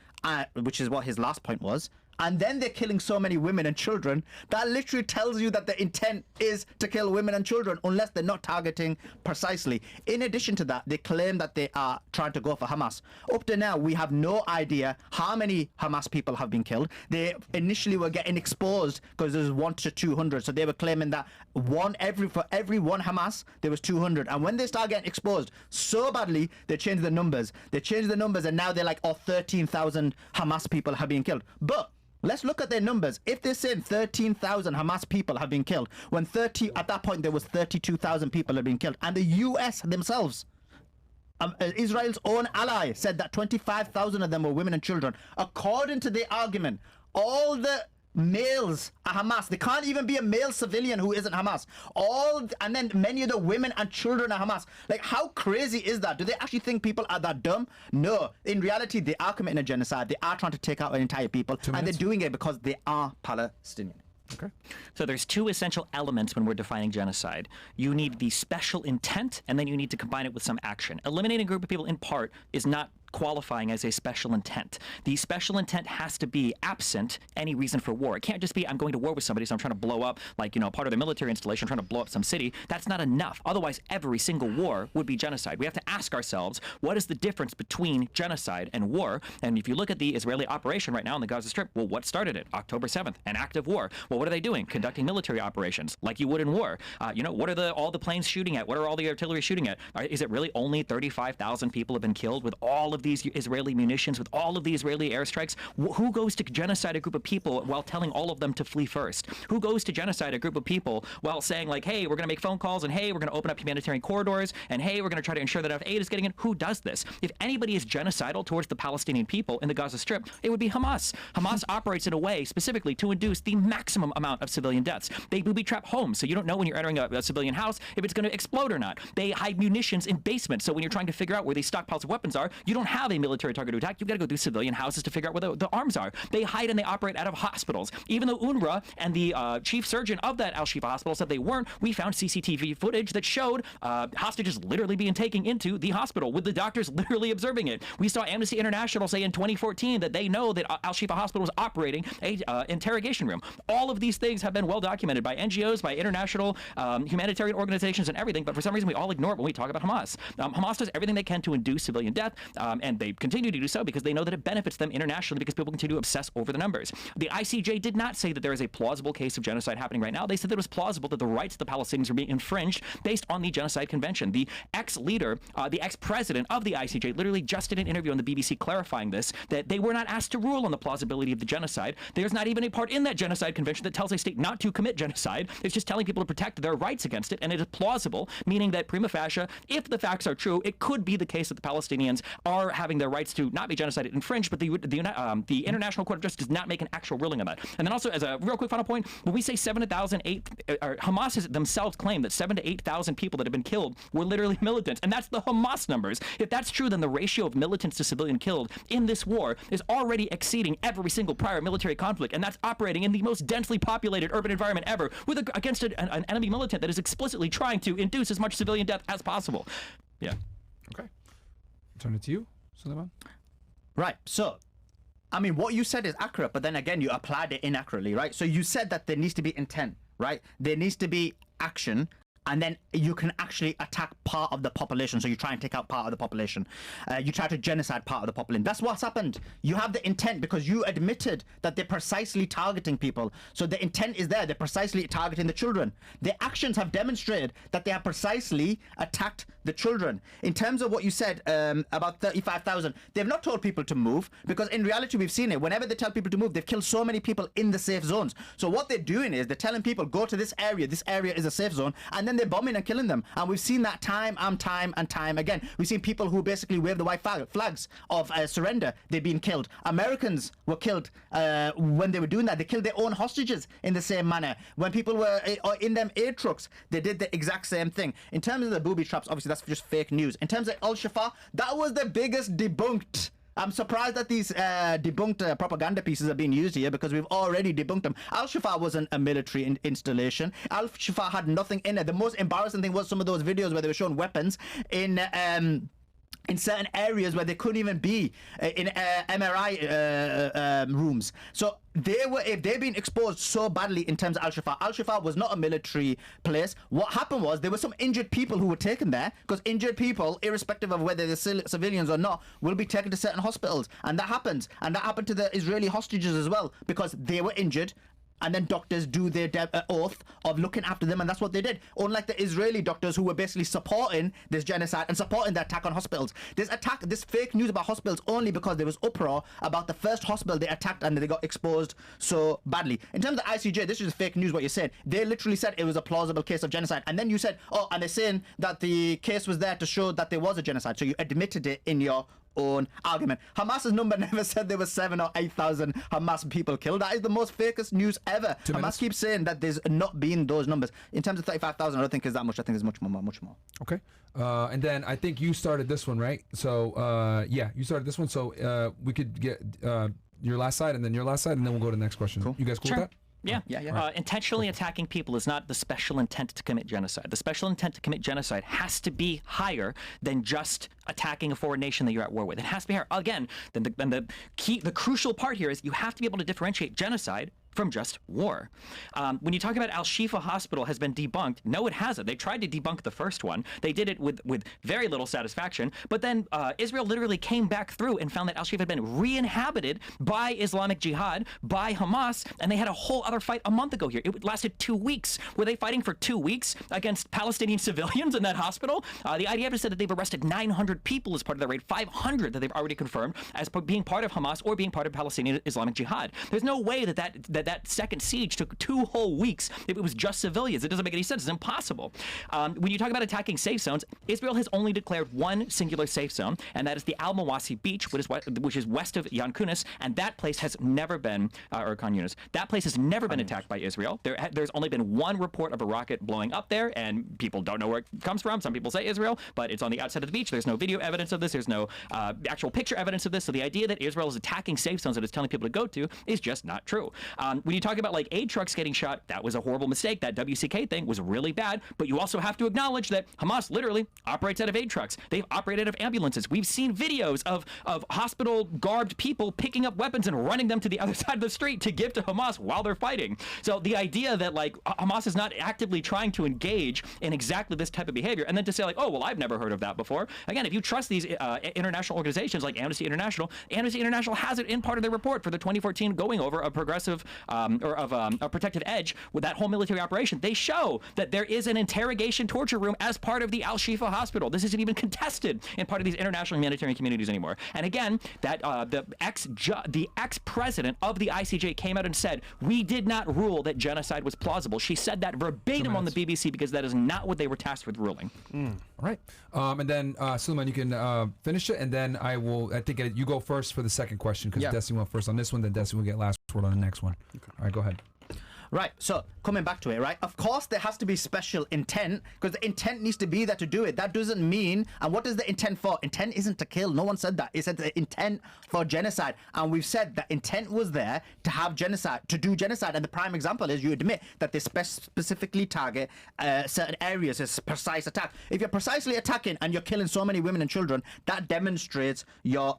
which is what his last point was, and then they're killing so many women and children, that literally tells you that the intent is to kill women and children, unless they're not targeting precisely. In addition to that, they claim that they are trying to go for Hamas. Up to now, we have no idea how many Hamas people have been killed. They initially were getting exposed because there's 1 to 200. So they were claiming that for every one Hamas, there was 200. And when they start getting exposed so badly, they changed the numbers. And now they're like, 13,000 Hamas people have been killed. But let's look at their numbers. If they're saying 13,000 Hamas people have been killed, at that point there was 32,000 people have been killed, and the US themselves, Israel's own ally, said that 25,000 of them were women and children. According to their argument, all the males are Hamas. There can't even be a male civilian who isn't Hamas. And then many of the women and children are Hamas. How crazy is that? Do they actually think people are that dumb? No. In reality, they are committing a genocide. They are trying to take out an entire people, and they're doing it because they are Palestinian. Okay. So there's two essential elements when we're defining genocide. You need the special intent, and then you need to combine it with some action. Eliminating a group of people in part is not qualifying as a special intent. The special intent has to be absent any reason for war. It can't just be, I'm going to war with somebody, so I'm trying to blow up, part of the military installation, I'm trying to blow up some city. That's not enough. Otherwise, every single war would be genocide. We have to ask ourselves, what is the difference between genocide and war? And if you look at the Israeli operation right now in the Gaza Strip, well, what started it? October 7th, an act of war. Well, what are they doing? Conducting military operations, like you would in war. What are all the planes shooting at? What are all the artillery shooting at? Is it really only 35,000 people have been killed with all of these Israeli munitions, with all of the Israeli airstrikes? Who goes to genocide a group of people while telling all of them to flee first? Who goes to genocide a group of people while saying hey, we're going to make phone calls, and hey, we're going to open up humanitarian corridors, and hey, we're going to try to ensure that enough aid is getting in? Who does this? If anybody is genocidal towards the Palestinian people in the Gaza Strip, it would be Hamas. Hamas operates in a way specifically to induce the maximum amount of civilian deaths. They booby-trap homes, so you don't know when you're entering a civilian house if it's going to explode or not. They hide munitions in basements, so when you're trying to figure out where these stockpiles of weapons are, you don't have a military target to attack. You've got to go through civilian houses to figure out where the arms are. They hide and they operate out of hospitals. Even though UNRWA and the chief surgeon of that Al-Shifa hospital said they weren't, we found CCTV footage that showed hostages literally being taken into the hospital with the doctors literally observing it. We saw Amnesty International say in 2014 that they know that Al-Shifa hospital was operating a interrogation room. All of these things have been well documented by NGOs, by international humanitarian organizations and everything, but for some reason we all ignore it when we talk about Hamas. Hamas does everything they can to induce civilian death, and they continue to do so because they know that it benefits them internationally, because people continue to obsess over the numbers. The ICJ did not say that there is a plausible case of genocide happening right now. They said that it was plausible that the rights of the Palestinians were being infringed based on the Genocide Convention. The ex-leader, the ex-president of the ICJ literally just did an interview on the BBC clarifying this, that they were not asked to rule on the plausibility of the genocide. There's not even a part in that Genocide Convention that tells a state not to commit genocide. It's just telling people to protect their rights against it, and it is plausible, meaning that prima facie, if the facts are true, it could be the case that the Palestinians are are having their rights to not be genocide infringed, but the International Court of Justice does not make an actual ruling on that. And then also, as a real quick final point, when we say 7,000, Hamas has themselves claimed that 7,000 to 8,000 people that have been killed were literally militants, and that's the Hamas numbers. If that's true, then the ratio of militants to civilian killed in this war is already exceeding every single prior military conflict, and that's operating in the most densely populated urban environment ever against an enemy militant that is explicitly trying to induce as much civilian death as possible. Yeah. Okay. Turn it to you, Sulaiman. Right. So, I mean, what you said is accurate, but then again, you applied it inaccurately, right? So you said that there needs to be intent, right? There needs to be action, and then you can actually attack part of the population. So you try and take out part of the population. You try to genocide part of the population. That's what's happened. You have the intent because you admitted that they're precisely targeting people. So the intent is there. They're precisely targeting the children. Their actions have demonstrated that they have precisely attacked the children. In terms of what you said about 35,000, they've not told people to move, because in reality, we've seen it. Whenever they tell people to move, they've killed so many people in the safe zones. So what they're doing is they're telling people, go to this area. This area is a safe zone. And then they're bombing and killing them. And we've seen that time and time again. We've seen people who basically wave the white flags of surrender. They've been killed. Americans were killed when they were doing that. They killed their own hostages in the same manner. When people were in them aid trucks, they did the exact same thing. In terms of the booby traps, obviously that's just fake news. In terms of Al-Shifa, that was the biggest debunked. I'm surprised that these debunked propaganda pieces are being used here, because we've already debunked them. Al-Shifa wasn't a military installation. Al-Shifa had nothing in it. The most embarrassing thing was some of those videos where they were showing weapons in certain areas where they couldn't even be in MRI rooms. So if they've been exposed so badly in terms of Al-Shifa. Al-Shifa was not a military place. What happened was there were some injured people who were taken there, because injured people, irrespective of whether they're civilians or not, will be taken to certain hospitals. And that happens. And that happened to the Israeli hostages as well, because they were injured. And then doctors do their oath of looking after them, and that's what they did. Unlike the Israeli doctors who were basically supporting this genocide and supporting the attack on hospitals. This fake news about hospitals only because there was uproar about the first hospital they attacked and they got exposed so badly. In terms of the ICJ, this is fake news what you're saying. They literally said it was a plausible case of genocide. And then you said, oh, and they're saying that the case was there to show that there was a genocide. So you admitted it in your own argument. Hamas's number never said there were 7,000 or 8,000 Hamas people killed. That is the most fakest news ever. Hamas keeps saying that there's not been those numbers. In terms of 35,000, I don't think it's that much. I think it's much more. Okay. And then I think you started this one, right? So yeah, you started this one. So we could get your last side and then your last side, and then we'll go to the next question. Cool. You guys cool with that? Yeah. Intentionally attacking people is not the special intent to commit genocide. The special intent to commit genocide has to be higher than just attacking a foreign nation that you're at war with. It has to be higher. Again, the crucial part here is you have to be able to differentiate genocide from just war. When you talk about Al-Shifa Hospital has been debunked, no, it hasn't. They tried to debunk the first one. They did it with very little satisfaction. But then Israel literally came back through and found that Al-Shifa had been re-inhabited by Islamic Jihad, by Hamas, and they had a whole other fight a month ago here. It lasted 2 weeks. Were they fighting for 2 weeks against Palestinian civilians in that hospital? The IDF has said that they've arrested 900 people as part of the raid, 500 that they've already confirmed as being part of Hamas or being part of Palestinian Islamic Jihad. There's no way that second siege took 2 whole weeks if it was just civilians. It doesn't make any sense. It's impossible. When you talk about attacking safe zones, Israel has only declared one singular safe zone, and that is the Al-Mawasi beach, which is west of Yan Kunis, and that place has never been, or Khan Yunis, that place has never been attacked by Israel. There's only been one report of a rocket blowing up there, and people don't know where it comes from. Some people say Israel, but it's on the outside of the beach. There's no video evidence of this. There's no actual picture evidence of this. So the idea that Israel is attacking safe zones that it's telling people to go to is just not true. When you talk about like aid trucks getting shot, that was a horrible mistake. That WCK thing was really bad. But you also have to acknowledge that Hamas literally operates out of aid trucks. They've operated out of ambulances. We've seen videos of hospital-garbed people picking up weapons and running them to the other side of the street to give to Hamas while they're fighting. So the idea that like Hamas is not actively trying to engage in exactly this type of behavior, and then to say like, oh, well, I've never heard of that before. Again, if you trust these international organizations like Amnesty International has it in part of their report for the 2014 going over of progressive a protective edge with that whole military operation. They show that there is an interrogation torture room as part of the Al Shifa hospital. This isn't even contested in part of these international humanitarian communities anymore. And again, that the ex-president of the ICJ came out and said, we did not rule that genocide was plausible. She said that verbatim on the BBC because that is not what they were tasked with ruling. All right. And then, Sulaiman, you can finish it, and then I think you go first for the second question because Destiny went first on this one, then Destiny will get last word on the next one. Okay. All right, go ahead. Right, so coming back to it, right? Of course, there has to be special intent because the intent needs to be there to do it. That doesn't mean, and what is the intent for? Intent isn't to kill. No one said that. It said the intent for genocide. And we've said that intent was there to have genocide, to do genocide. And the prime example is you admit that they specifically target certain areas as precise attack. If you're precisely attacking and you're killing so many women and children, that demonstrates your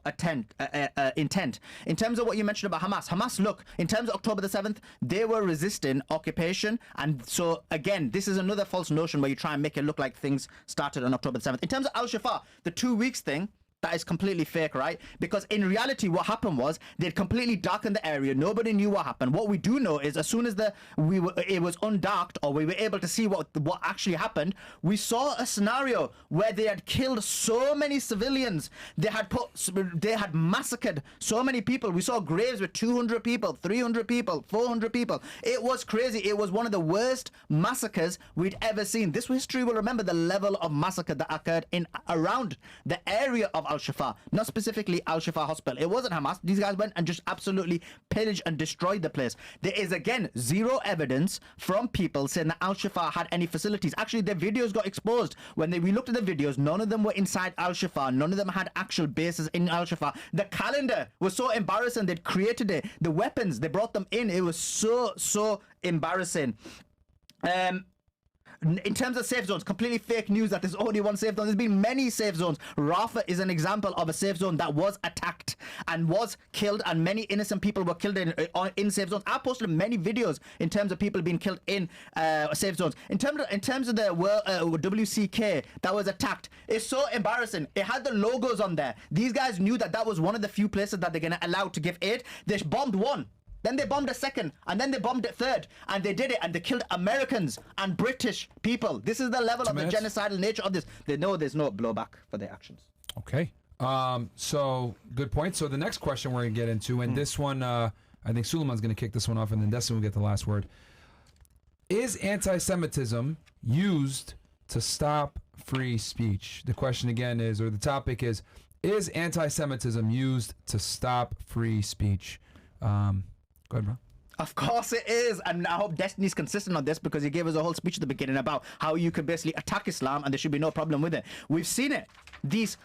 intent. In terms of what you mentioned about Hamas, look, in terms of October the 7th, they were resisting occupation, and so again, this is another false notion where you try and make it look like things started on October the 7th. In terms of Al-Shifa, the 2 weeks thing, that is completely fake, right? Because in reality, what happened was they'd completely darkened the area. Nobody knew what happened. What we do know is as soon as it was undarked, or we were able to see what actually happened, we saw a scenario where they had killed so many civilians. They had massacred so many people. We saw graves with 200 people, 300 people, 400 people. It was crazy. It was one of the worst massacres we'd ever seen. This history will remember the level of massacre that occurred around the area of Al-Shifa, not specifically Al-Shifa hospital. It wasn't Hamas. These guys went and just absolutely pillaged and destroyed the place. There is, again, zero evidence from people saying that Al-Shifa had any facilities. Actually, their videos got exposed. When we looked at the videos, none of them were inside Al-Shifa. None of them had actual bases in Al-Shifa. The calendar was so embarrassing. They'd created it. The weapons, they brought them in. It was so embarrassing. In terms of safe zones, completely fake news that there's only one safe zone. There's been many safe zones. Rafah is an example of a safe zone that was attacked and was killed, and many innocent people were killed in safe zones. I posted many videos in terms of people being killed in safe zones. In terms of the WCK that was attacked, it's so embarrassing. It had the logos on there. These guys knew that was one of the few places that they're going to allow to give aid. They bombed one. Then they bombed a second, and then they bombed a third, and they did it, and they killed Americans and British people. This is the level of the genocidal nature of this. They know there's no blowback for their actions. Okay. So, good point. So the next question we're going to get into, and this one, I think Sulaiman's going to kick this one off, and then Destiny will get the last word. Is anti-Semitism used to stop free speech? The question again is, or the topic is anti-Semitism used to stop free speech? Go ahead, bro. Of course it is, and I hope Destiny's consistent on this because he gave us a whole speech at the beginning about how you could basically attack Islam and there should be no problem with it. We've seen it. These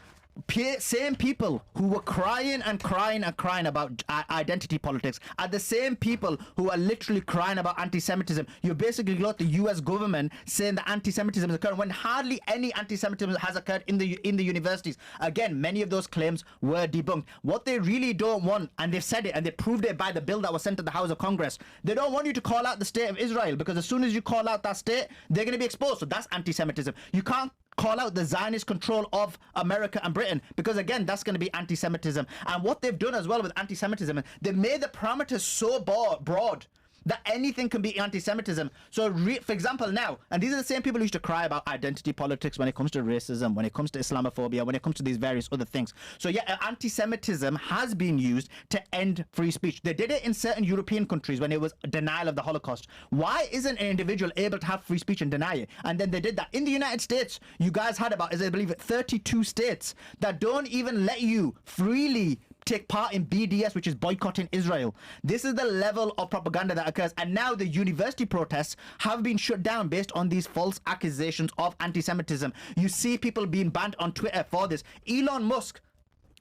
same people who were crying about identity politics are the same people who are literally crying about anti-Semitism. You basically got the US government saying that anti-Semitism is occurring when hardly any anti-Semitism has occurred in the universities. Again, many of those claims were debunked. What they really don't want, and they've said it and they proved it by the bill that was sent to the House of Congress, they don't want you to call out the state of Israel because as soon as you call out that state, they're going to be exposed. So that's anti-Semitism. You can't call out the Zionist control of America and Britain because again that's going to be anti-Semitism. And what they've done as well with anti-Semitism, they've made the parameters so broad that anything can be anti-Semitism. So for example now, and these are the same people who used to cry about identity politics when it comes to racism, when it comes to Islamophobia, when it comes to these various other things. So yeah, anti-Semitism has been used to end free speech. They did it in certain European countries when it was denial of the Holocaust. Why isn't an individual able to have free speech and deny it? And then they did that. In the United States, you guys had about, I believe, 32 states that don't even let you freely take part in BDS, which is boycotting Israel. This is the level of propaganda that occurs, and now the university protests have been shut down based on these false accusations of anti-Semitism. You see people being banned on Twitter for this. Elon Musk,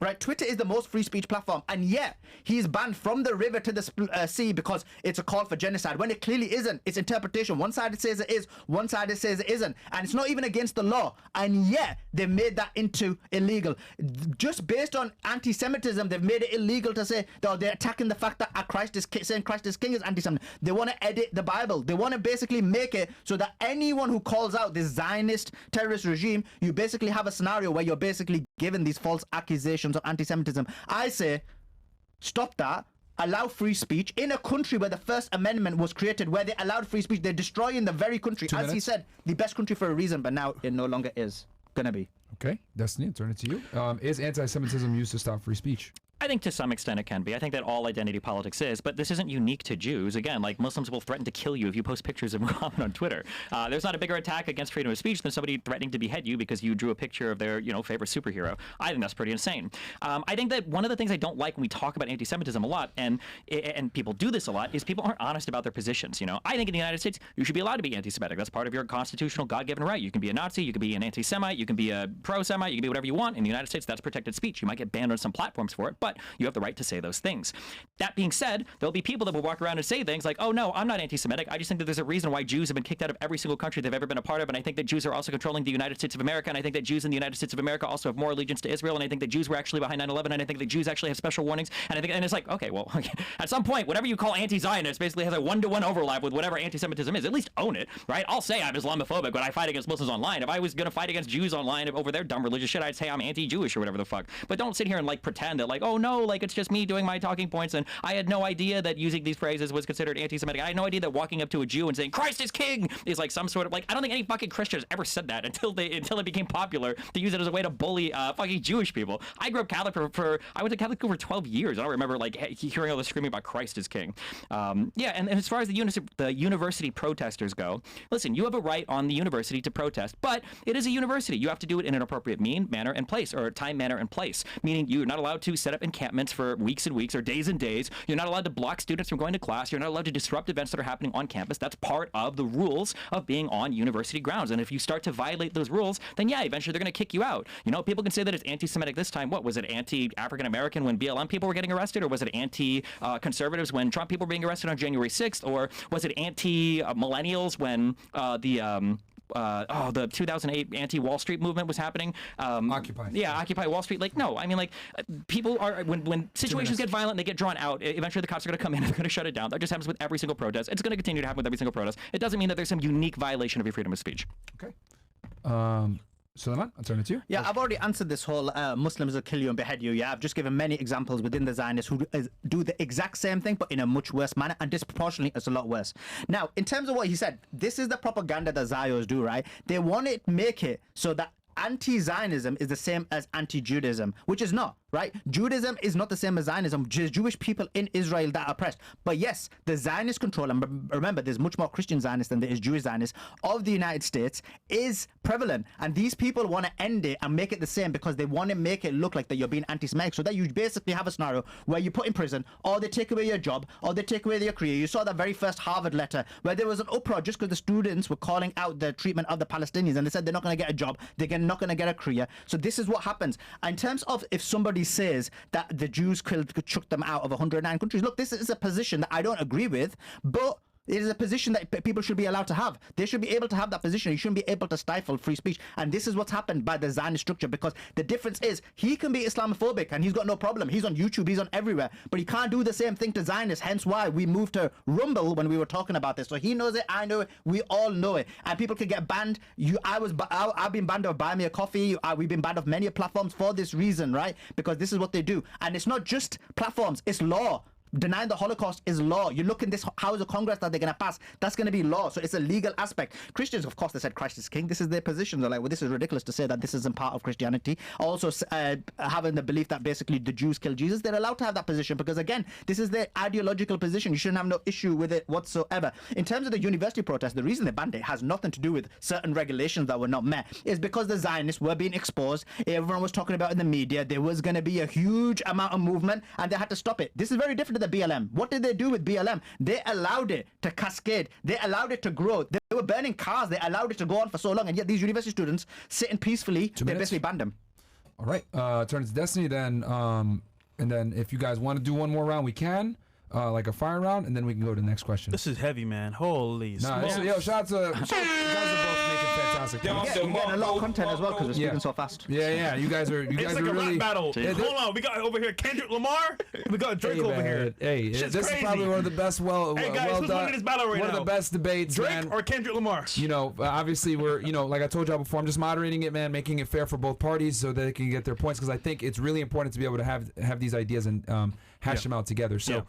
right? Twitter is the most free speech platform, and yet he's banned from the river to the sea because it's a call for genocide, when it clearly isn't. It's interpretation. One side it says it is, one side it says it isn't, and it's not even against the law, and yet they made that into illegal. Just based on anti-Semitism, they've made it illegal to say that they're attacking the fact that saying Christ is king is anti-Semitic. They want to edit the Bible. They want to basically make it so that anyone who calls out this Zionist terrorist regime, you basically have a scenario where you're basically given these false accusations of anti-Semitism. I say, stop that. allow free speech in a country where the First Amendment was created, where they allowed free speech. They're destroying the very country, 2 as he minutes. said, the best country for a reason, but now it no longer is gonna be. Okay, Destiny, I'll turn it to you. Is anti-Semitism used to stop free speech? I think to some extent it can be. I think that all identity politics is, but this isn't unique to Jews. Again, like Muslims will threaten to kill you if you post pictures of Muhammad on Twitter. There's not a bigger attack against freedom of speech than somebody threatening to behead you because you drew a picture of their, favorite superhero. I think that's pretty insane. I think that one of the things I don't like when we talk about anti-Semitism a lot, and people do this a lot, is people aren't honest about their positions. I think in the United States you should be allowed to be anti-Semitic. That's part of your constitutional God-given right. You can be a Nazi, you can be an anti-Semite, you can be a pro-Semite, you can be whatever you want. In the United States, that's protected speech. You might get banned on some platforms for it, but you have the right to say those things. That being said, there'll be people that will walk around and say things like, oh no, I'm not anti-Semitic. I just think that there's a reason why Jews have been kicked out of every single country they've ever been a part of, and I think that Jews are also controlling the United States of America, and I think that Jews in the United States of America also have more allegiance to Israel, and I think that Jews were actually behind 9/11, and I think that Jews actually have special warnings, and it's like, okay, well, at some point, whatever you call anti-Zionist basically has a one-to-one overlap with whatever anti-Semitism is. At least own it, right? I'll say I'm Islamophobic when I fight against Muslims online. If I was going to fight against Jews online over their dumb religious shit, I'd say I'm anti-Jewish or whatever the fuck. But don't sit here and pretend that oh no, it's just me doing my talking points, and I had no idea that using these phrases was considered anti-Semitic. I had no idea that walking up to a Jew and saying Christ is king is some sort of I don't think any fucking Christian has ever said that until it became popular to use it as a way to bully fucking Jewish people. I grew up Catholic I went to Catholic school for 12 years. I don't remember hearing all the screaming about Christ is king. And as far as the university protesters go, listen, you have a right on the university to protest, but it is a university. You have to do it in an appropriate manner, and place, or time, manner, and place. Meaning you're not allowed to set up encampments for weeks and weeks or days and days. You're not allowed to block students from going to class. You're not allowed to disrupt events that are happening on campus. That's part of the rules of being on university grounds. And if you start to violate those rules, then yeah, eventually they're going to kick you out. People can say that it's anti-Semitic this time. What was it, anti-African American when BLM people were getting arrested, or was it anti-conservatives when Trump people were being arrested on January 6th, or was it anti-millennials when the 2008 anti-Wall Street movement was happening? Occupy. Yeah, Occupy Wall Street. No, people are, when situations get violent, they get drawn out. Eventually the cops are going to come in and they're going to shut it down. That just happens with every single protest. It's going to continue to happen with every single protest. It doesn't mean that there's some unique violation of your freedom of speech. Okay. Sulaiman, I'll turn it to you. Yeah, I've already answered this whole Muslims will kill you and behead you. Yeah, I've just given many examples within the Zionists who do the exact same thing, but in a much worse manner, and disproportionately, it's a lot worse. Now, in terms of what he said, this is the propaganda that Zios do, right? They want to make it so that anti-Zionism is the same as anti-Judaism, which is not, right? Judaism is not the same as Zionism. Jewish people in Israel that are oppressed. But yes, the Zionist control, and remember, there's much more Christian Zionists than there is Jewish Zionists, of the United States is prevalent. And these people want to end it and make it the same because they want to make it look like that you're being anti-Semitic, so that you basically have a scenario where you put in prison, or they take away your job, or they take away your career. You saw that very first Harvard letter where there was an uproar just because the students were calling out the treatment of the Palestinians, and they said they're not going to get a job, they're not going to get a career. So this is what happens. In terms of if somebody says that the Jews could chuck them out of 109 countries, look, this is a position that I don't agree with, but it is a position that people should be allowed to have. They should be able to have that position. You shouldn't be able to stifle free speech. And this is what's happened by the Zionist structure, because the difference is he can be Islamophobic and he's got no problem. He's on YouTube, he's on everywhere, but he can't do the same thing to Zionists. Hence why we moved to Rumble when we were talking about this. So he knows it, I know it, we all know it. And people can get banned. I've been banned of Buy Me a Coffee. We've been banned of many platforms for this reason, right? Because this is what they do. And it's not just platforms, it's law. Denying the Holocaust is law. You look in this House of Congress that they're going to pass, that's going to be law. So it's a legal aspect. Christians, of course, they said Christ is king. This is their position. They're like, well, this is ridiculous to say that this isn't part of Christianity. Also, having the belief that basically the Jews killed Jesus, they're allowed to have that position because, again, this is their ideological position. You shouldn't have no issue with it whatsoever. In terms of the university protest, the reason they banned it has nothing to do with certain regulations that were not met. It's because the Zionists were being exposed. Everyone was talking about in the media. There was going to be a huge amount of movement and they had to stop it. This is very different to the BLM. What did they do with BLM? They allowed it to cascade. They allowed it to grow. They were burning cars. They allowed it to go on for so long. And yet these university students sitting peacefully, they basically banned them. All right. Turn to Destiny then. And then if you guys want to do one more round, we can. Like a fire round, and then we can go to the next question. This is heavy, man. Holy smokes. Yo, shout out to you guys are both making fantastic points. We're getting a lot of content as well because we're speaking so fast. Yeah, you guys are It's like a really rap battle. Hold on, we got over here Kendrick Lamar. We got Drake over here. Hey, Shit's this crazy. is probably one of the best. Hey guys, who's winning this battle right now? One of the best debates, Drake man. or Kendrick Lamar? Obviously we're, like I told y'all before, I'm just moderating it, man, making it fair for both parties so that they can get their points, because I think it's really important to be able to have these ideas and hash them out together. So,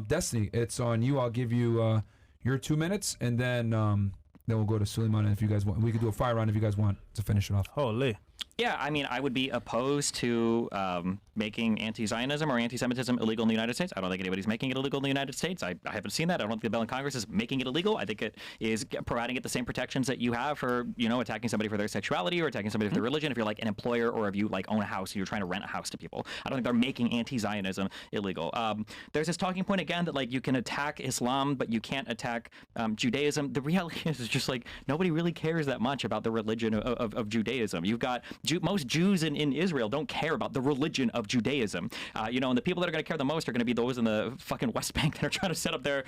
Destiny, it's on you. I'll give you your 2 minutes, and then we'll go to Sulaiman. And if you guys want, we could do a fire round if you guys want to finish it off. Holy. Yeah, I mean, I would be opposed to making anti-Zionism or anti-Semitism illegal in the United States. I don't think anybody's making it illegal in the United States. I haven't seen that. I don't think the bill in Congress is making it illegal. I think it is providing it the same protections that you have for, attacking somebody for their sexuality or attacking somebody for their religion. If you're like an employer or if you like own a house and you're trying to rent a house to people, I don't think they're making anti-Zionism illegal. There's this talking point again that like you can attack Islam, but you can't attack Judaism. The reality is just like nobody really cares that much about the religion of Judaism. You've got most Jews in Israel don't care about the religion of Judaism, and the people that are going to care the most are going to be those in the fucking West Bank that are trying to set up their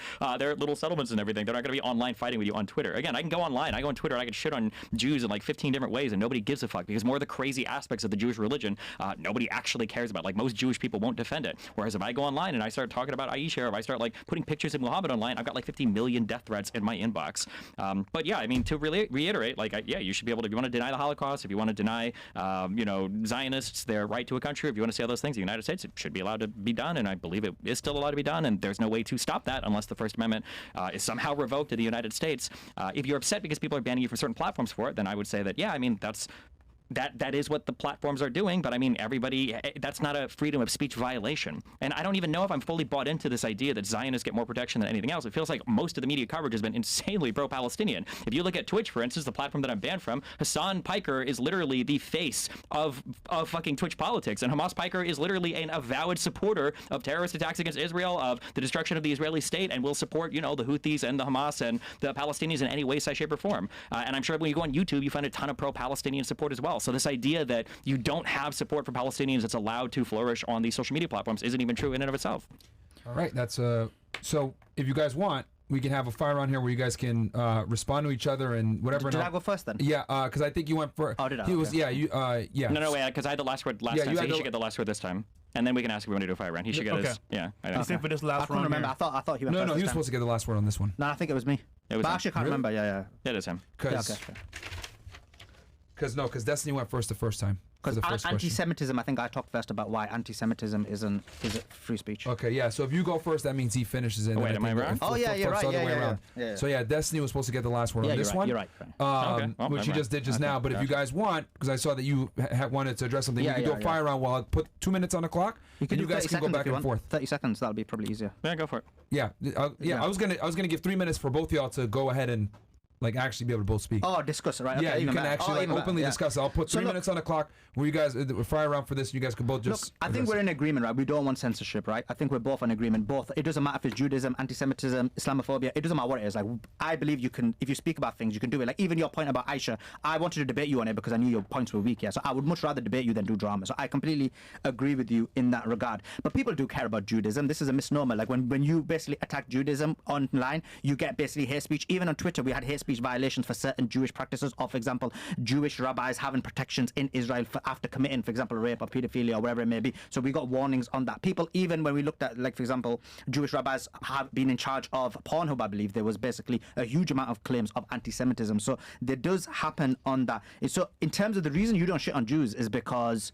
little settlements and everything. They're not going to be online fighting with you on Twitter. Again, I can go online, I go on Twitter, and I can shit on Jews in like 15 different ways, and nobody gives a fuck because more of the crazy aspects of the Jewish religion, nobody actually cares about. Like most Jewish people won't defend it. Whereas if I go online and I start talking about Aisha, or if I start like putting pictures of Muhammad online, I've got like 50 million death threats in my inbox. But yeah, I mean, to really reiterate, like, you should be able to, if you want to deny the Holocaust, if you want to deny, Zionists their right to a country, if you want to say all those things, the United States, it should be allowed to be done, and I believe it is still allowed to be done, and there's no way to stop that unless the First Amendment is somehow revoked in the United States. If you're upset because people are banning you from certain platforms for it, then I would say that, yeah, I mean, that is what the platforms are doing, but I mean, that's not a freedom of speech violation. And I don't even know if I'm fully bought into this idea that Zionists get more protection than anything else. It feels like most of the media coverage has been insanely pro-Palestinian. If you look at Twitch, for instance, the platform that I'm banned from, Hassan Piker is literally the face of fucking Twitch politics, and Hamas Piker is literally an avowed supporter of terrorist attacks against Israel, of the destruction of the Israeli state, and will support, the Houthis and the Hamas and the Palestinians in any way, size, shape, or form. And I'm sure when you go on YouTube, you find a ton of pro-Palestinian support as well. So this idea that you don't have support for Palestinians that's allowed to flourish on these social media platforms isn't even true in and of itself. All right, that's so if you guys want, we can have a fire round here where you guys can respond to each other and whatever. Did I go first then? Yeah, because I think you went first. Oh, did I? He was, yeah, you, yeah. No, wait, because I had the last word last time, so he should get the last word this time. And then we can ask if we want to do a fire round. He should get his, yeah. I think for this last I couldn't round remember. here. I thought he went first. No, he was supposed to get the last word on this one. No, I think it was me. It was but him. I actually can't remember. Yeah. It is him. Because Destiny went first the first time. Because anti-Semitism, I think I talked first about why anti-Semitism is free speech. Okay, yeah. So if you go first, that means he finishes it. Wait, am I wrong? Oh yeah, you're right. Yeah. So yeah, Destiny was supposed to get the last word on this one. You're right. Okay. Well, which you just did just now. But if you guys want, because I saw that you wanted to address something, you can do a fire round while I put 2 minutes on the clock. You can and you guys can go back and forth. 30 seconds. That'll be probably easier. Yeah, go for it. Yeah, I was gonna give 3 minutes for both of y'all to go ahead and actually be able to both speak. Oh, discuss it, right? Yeah, okay, you can actually openly discuss it. I'll put 3 minutes on the clock where you guys fire around for this. You guys can both just. Look, I think we're in agreement, right? We don't want censorship, right? I think we're both in agreement. Both. It doesn't matter if it's Judaism, anti-Semitism, Islamophobia. It doesn't matter what it is. Like, I believe you can, if you speak about things, you can do it. Like even your point about Aisha, I wanted to debate you on it because I knew your points were weak. Yeah, so I would much rather debate you than do drama. So I completely agree with you in that regard. But people do care about Judaism. This is a misnomer. Like when you basically attack Judaism online, you get basically hate speech. Even on Twitter, we had hate speech violations for certain Jewish practices, or for example, Jewish rabbis having protections in Israel after committing, for example, rape or pedophilia or whatever it may be. So we got warnings on that. People, even when we looked at, like, for example, Jewish rabbis have been in charge of Pornhub, I believe, there was basically a huge amount of claims of anti-Semitism. So there does happen on that. So in terms of the reason you don't shit on Jews is because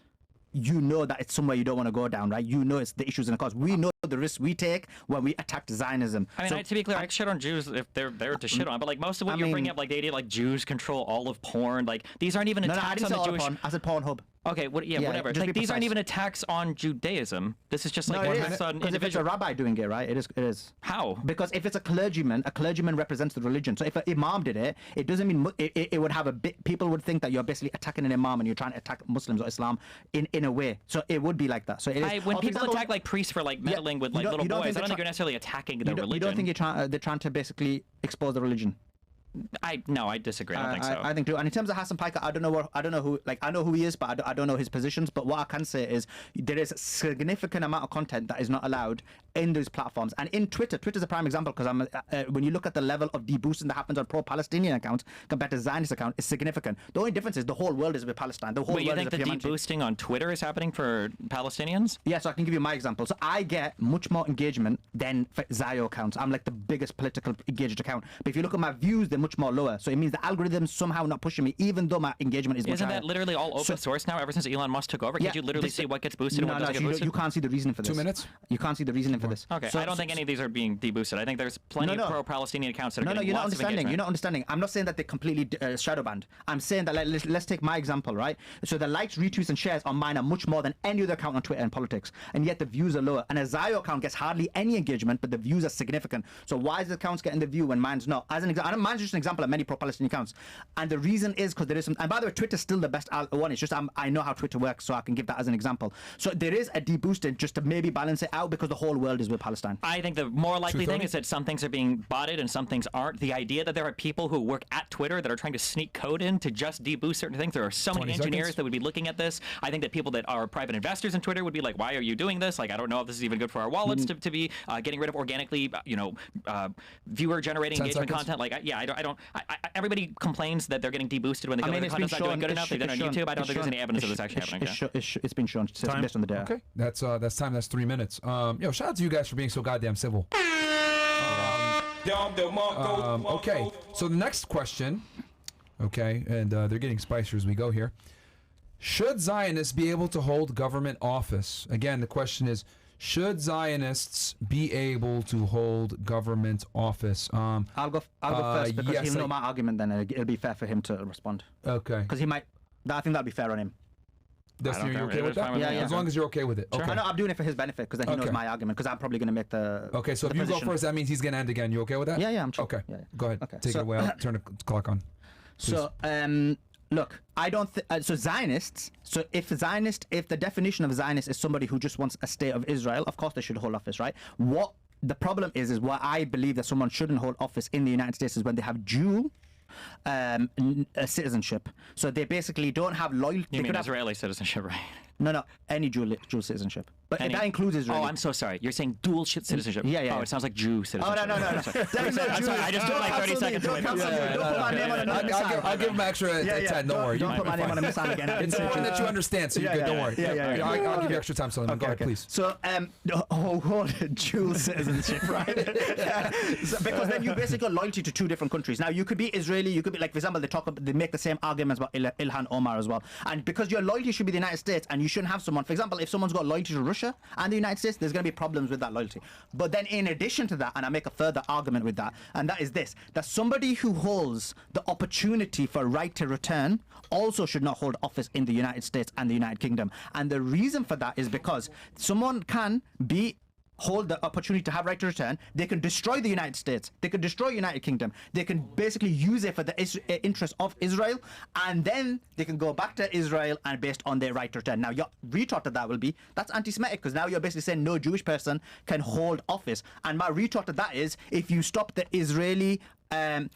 you know that it's somewhere you don't want to go down, right? You know it's the issues and the cause. We know the risks we take when we attack Zionism. I mean, to be clear, I shit on Jews if they're there to shit on, but like most of what you're bringing up, like the idea like Jews control all of porn, like these aren't even attacks on the Jewish. I said Pornhub. Okay, whatever. Like, these aren't even attacks on Judaism. This is just like attacks on individual. If it's a rabbi doing it, right? It is. How? Because if it's a clergyman represents the religion. So if an imam did it, it doesn't mean it would have a bit. People would think that you're basically attacking an imam and you're trying to attack Muslims or Islam in a way. So it would be like that. So it is. When people attack like priests for like meddling with like little boys, I don't think you're necessarily attacking the religion. You don't think they're trying to basically expose the religion? No, I disagree. I don't think so. I think too. And in terms of Hassan Piker, I don't know who. Like, I know who he is, but I don't know his positions. But what I can say is there is a significant amount of content that is not allowed in those platforms. And in Twitter's a prime example, because when you look at the level of deboosting that happens on pro-Palestinian accounts compared to Zionist account, it's significant. The only difference is the whole world is with Palestine. The whole Wait, you world think is the a PMNG. deboosting on Twitter is happening for Palestinians? Yeah, so I can give you my example. So I get much more engagement than for Zio accounts. I'm like the biggest political engaged account. But if you look at my views, they're much more lower. So it means the algorithm's somehow not pushing me, even though my engagement is much Isn't higher. that literally all open source now ever since Elon Musk took over? Can't you literally see what gets boosted and what doesn't get boosted? You can't see the reasoning for this. 2 minutes? You can't see the reasoning for this. Okay, I don't think any of these are being deboosted. I think there's plenty of pro-Palestinian accounts that are getting you're not lots of understanding. engagement. You're not understanding. I'm not saying that they're completely shadow banned. I'm saying that let's take my example, right? So the likes, retweets, and shares on mine are much more than any other account on Twitter and politics, and yet the views are lower. And a Zio account gets hardly any engagement, but the views are significant. So why is the accounts getting the view when mine's not? As an example, mine's just an example of many pro-Palestinian accounts, and the reason is because there is some. And by the way, Twitter's still the best one. It's just I know how Twitter works, so I can give that as an example. So there is a deboosting just to maybe balance it out because the whole world is with Palestine. I think the more likely thing is that some things are being botted and some things aren't. The idea that there are people who work at Twitter that are trying to sneak code in to just deboost certain things. There are so many engineers that would be looking at this. I think that people that are private investors in Twitter would be like, why are you doing this? Like, I don't know if this is even good for our wallets to be getting rid of organically, viewer generating engagement content. Like, everybody complains that they're getting deboosted when they go to the content's not doing good enough. They've done it on YouTube. I don't think there's any evidence of this actually happening. It's been shown based on the data. Okay, that's time. That's 3 minutes. Shout out to you guys for being so goddamn civil. Okay, so the next question. Okay, and they're getting spicier as we go here. Should Zionists be able to hold government office? Again, the question is, should Zionists be able to hold government office? I'll go first because he'll know my argument. Then it'll be fair for him to respond. Okay. Because he might. I think that'll be fair on him. Destiny, are you okay with that? Yeah. As long as you're okay with it. Sure. Okay. I know I'm doing it for his benefit because then he knows my argument. Because I'm probably going to make the. Okay, so if you go first, that means he's going to end again. You okay with that? Yeah, I'm chill. Okay. Yeah. Go ahead. Okay. Take it away. I'll turn the clock on. Please. So, look, I don't. So Zionists. So if the definition of Zionist is somebody who just wants a state of Israel, of course they should hold office, right? What the problem is why I believe that someone shouldn't hold office in the United States is when they have dual citizenship. So they basically don't have loyalty. You mean Israeli citizenship, right? No, any dual citizenship. But that includes Israel. Oh, I'm so sorry. You're saying dual citizenship. Yeah. Oh, it sounds like Jew citizenship. Oh, no. I'm sorry. I just took like 30 seconds away from I'll give him extra 10. Don't worry. Don't put my name on a missile again. It's important that you understand, so you're good. Don't worry. I'll give you extra time, Sulaiman. Go ahead, please. So, dual citizenship, right? Because then you basically got loyalty to two different countries. Now, you could be Israeli, you could be, like, for example, they make the same arguments about Ilhan Omar as well. And because your loyalty should be the United States, and you shouldn't have someone, for example, if someone's got loyalty to Russia and the United States, there's going to be problems with that loyalty. But then in addition to that, and I make a further argument with that, and that is this, that somebody who holds the opportunity for right to return also should not hold office in the United States and the United Kingdom. And the reason for that is because someone can hold the opportunity to have right to return. They can destroy the United States. They can destroy United Kingdom. They can basically use it for the interest of Israel, and then they can go back to Israel and based on their right to return. Now, your retort to that will be, that's anti-Semitic, because now you're basically saying no Jewish person can hold office. And my retort to that is, if you stop the Israeli a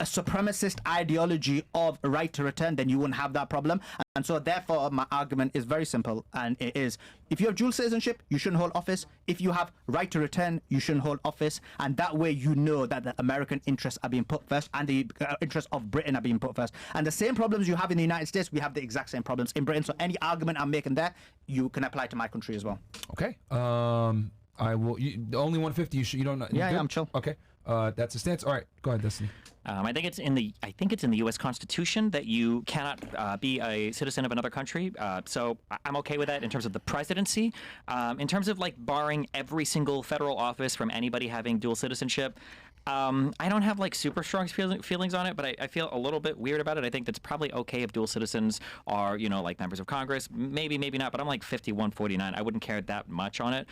supremacist ideology of right to return, then you wouldn't have that problem. And so therefore my argument is very simple, and it is, if you have dual citizenship, you shouldn't hold office. If you have right to return, you shouldn't hold office. And that way you know that the American interests are being put first and the interests of Britain are being put first. And the same problems you have in the United States, we have the exact same problems in Britain. So any argument I'm making there, you can apply to my country as well. Okay. I will. Only 150. You don't know. Yeah, I'm chill. Okay. That's a stance. All right, go ahead, Destiny. I think it's in the U.S. Constitution that you cannot be a citizen of another country. So I'm okay with that in terms of the presidency. In terms of like barring every single federal office from anybody having dual citizenship, I don't have like super strong feelings on it, but I feel a little bit weird about it. I think that's probably okay if dual citizens are, like members of Congress. Maybe not, but I'm like 51-49. I wouldn't care that much on it.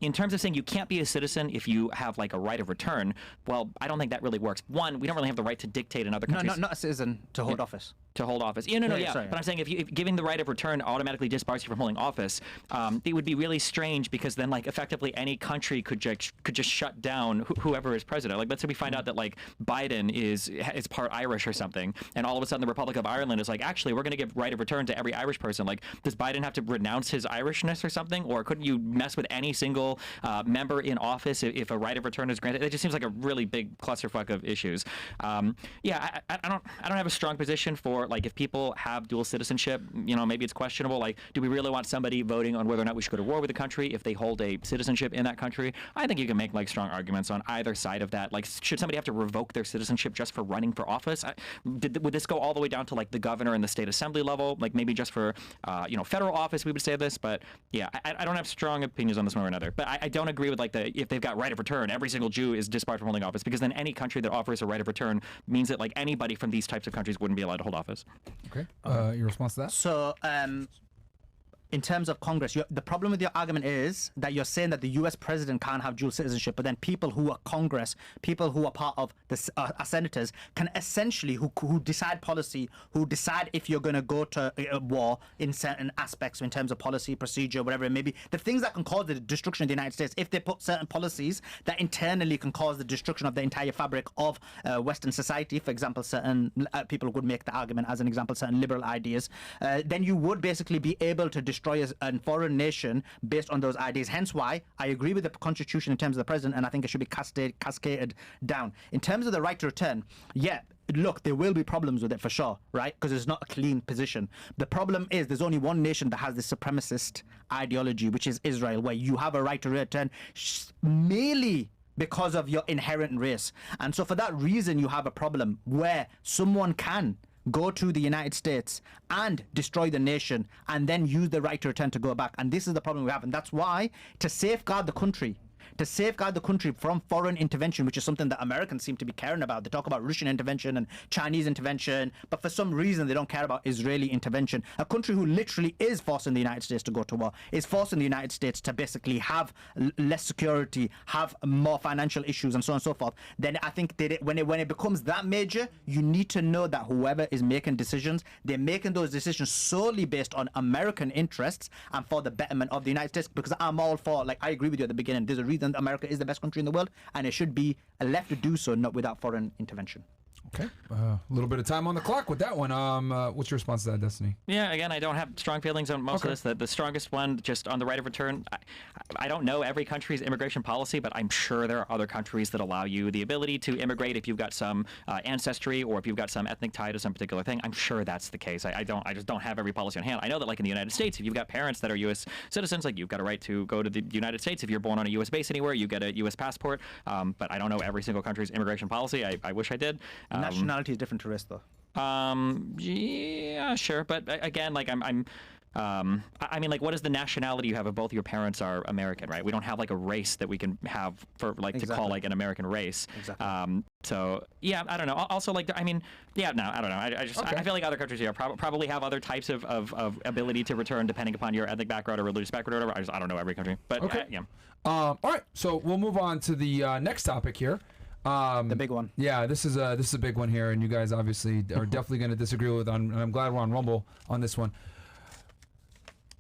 In terms of saying you can't be a citizen if you have like a right of return, well, I don't think that really works. One, we don't really have the right to dictate in other countries. No, not a citizen to hold office. to hold office. Sorry. But I'm saying if giving the right of return automatically disbars you from holding office, it would be really strange because then like effectively any country could just shut down whoever is president. Like let's say we find out that like Biden is part Irish or something, and all of a sudden the Republic of Ireland is like, actually we're going to give right of return to every Irish person. Like, does Biden have to renounce his Irishness or something, or couldn't you mess with any single member in office if a right of return is granted? It just seems like a really big clusterfuck of issues. I don't have a strong position for like if people have dual citizenship, maybe it's questionable. Like, do we really want somebody voting on whether or not we should go to war with the country if they hold a citizenship in that country? I think you can make like strong arguments on either side of that. Like, should somebody have to revoke their citizenship just for running for office? Would this go all the way down to like the governor and the state assembly level? Like maybe just for federal office we would say this, but yeah, I don't have strong opinions on this one or another. But I don't agree with like if they've got right of return, every single Jew is disbarred from holding office, because then any country that offers a right of return means that like anybody from these types of countries wouldn't be allowed to hold office. Okay. Your response to that? So, in terms of Congress, the problem with your argument is that you're saying that the U.S. president can't have dual citizenship, but then people who are Congress, people who are part of the senators, can essentially, who decide policy, who decide if you're going to go to war in certain aspects in terms of policy, procedure, whatever it may be, the things that can cause the destruction of the United States, if they put certain policies that internally can cause the destruction of the entire fabric of Western society, for example, certain people would make the argument as an example, certain liberal ideas, then you would basically be able to destroy a foreign nation based on those ideas. Hence why I agree with the Constitution in terms of the president, and I think it should be cascaded down. In terms of the right to return, look, there will be problems with it for sure, right? Because it's not a clean position. The problem is there's only one nation that has this supremacist ideology, which is Israel, where you have a right to return merely because of your inherent race. And so for that reason, you have a problem where someone can go to the United States and destroy the nation and then use the right to return to go back. And this is the problem we have. And that's why, to safeguard the country from foreign intervention, which is something that Americans seem to be caring about. They talk about Russian intervention and Chinese intervention, but for some reason they don't care about Israeli intervention. A country who literally is forcing the United States to go to war, is forcing the United States to basically have less security, have more financial issues, and so on and so forth. Then I think that when it becomes that major, you need to know that whoever is making decisions, they're making those decisions solely based on American interests and for the betterment of the United States. Because I'm all for, like, I agree with you at the beginning, there's a reason America is the best country in the world, and it should be left to do so, not without foreign intervention. Okay, a little bit of time on the clock with that one. What's your response to that, Destiny? Yeah, again, I don't have strong feelings on most of this. The strongest one, just on the right of return, I don't know every country's immigration policy, but I'm sure there are other countries that allow you the ability to immigrate if you've got some ancestry or if you've got some ethnic tie to some particular thing. I'm sure that's the case. I just don't have every policy on hand. I know that, like in the United States, if you've got parents that are U.S. citizens, like you've got a right to go to the United States. If you're born on a U.S. base anywhere, you get a U.S. passport. But I don't know every single country's immigration policy. I wish I did. Nationality is different to race, though. Yeah, sure, but again, like I mean, like, what is the nationality you have if both your parents are American, right? We don't have like a race that we can have for like to call like an American race. Exactly. So yeah, I don't know. Also, like, I mean, yeah, no, I don't know. I feel like other countries here probably have other types of ability to return depending upon your ethnic background or religious background or whatever. I don't know every country, but yeah. All right, so we'll move on to the next topic here. The big one. Yeah, this is a big one here, and you guys obviously are definitely going to disagree with. And I'm glad we're on Rumble on this one.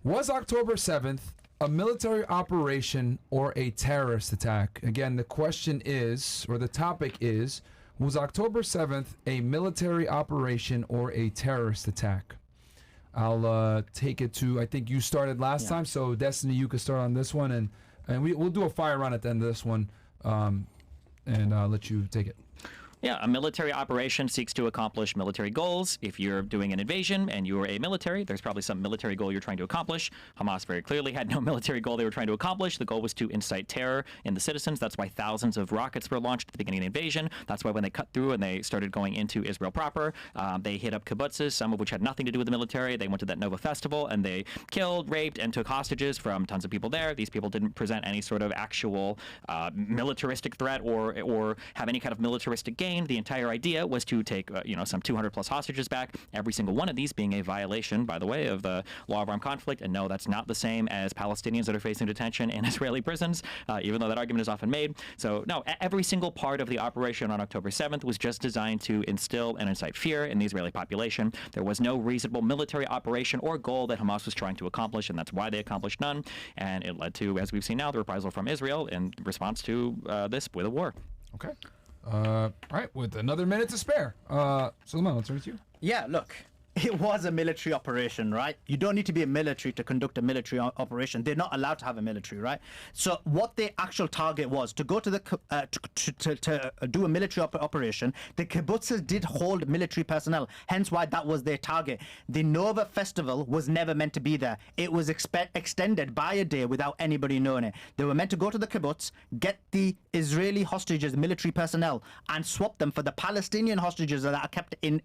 Was October 7th a military operation or a terrorist attack? Again, the question is, or the topic is, was October 7th a military operation or a terrorist attack? I'll take it to, I think you started last time, so Destiny, you could start on this one, and we'll do a fire run at the end of this one. And let you take it. Yeah, a military operation seeks to accomplish military goals. If you're doing an invasion and you're a military, there's probably some military goal you're trying to accomplish. Hamas very clearly had no military goal they were trying to accomplish. The goal was to incite terror in the citizens. That's why thousands of rockets were launched at the beginning of the invasion. That's why when they cut through and they started going into Israel proper, they hit up kibbutzes, some of which had nothing to do with the military. They went to that Nova festival and they killed, raped, and took hostages from tons of people there. These people didn't present any sort of actual militaristic threat or have any kind of militaristic gain. campaign, the entire idea was to take, some 200 plus hostages back, every single one of these being a violation, by the way, of the law of armed conflict. And no, that's not the same as Palestinians that are facing detention in Israeli prisons, even though that argument is often made. So no, every single part of the operation on October 7th was just designed to instill and incite fear in the Israeli population. There was no reasonable military operation or goal that Hamas was trying to accomplish, and that's why they accomplished none. And it led to, as we've seen now, the reprisal from Israel in response to this with a war. Okay. All right, with another minute to spare. Sulaiman, let's turn to you. Yeah, look, it was a military operation, right? You don't need to be a military to conduct a military operation. They're not allowed to have a military, right? So what the actual target was to go to the to do a military operation. The kibbutzes did hold military personnel, hence why that was their target. The Nova Festival was never meant to be there. It was extended by a day without anybody knowing it. They were meant to go to the kibbutz, get the Israeli hostages, military personnel, and swap them for the Palestinian hostages that are kept in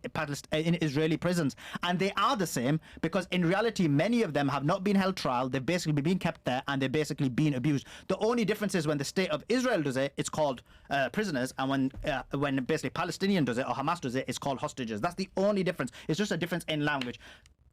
Israeli prisons. And they are the same, because in reality many of them have not been held trial. They've basically been kept there and they've basically been abused. The only difference is when the state of Israel does it, it's called prisoners, and when basically Palestinian does it or Hamas does it, it's called hostages. That's the only difference. It's just a difference in language.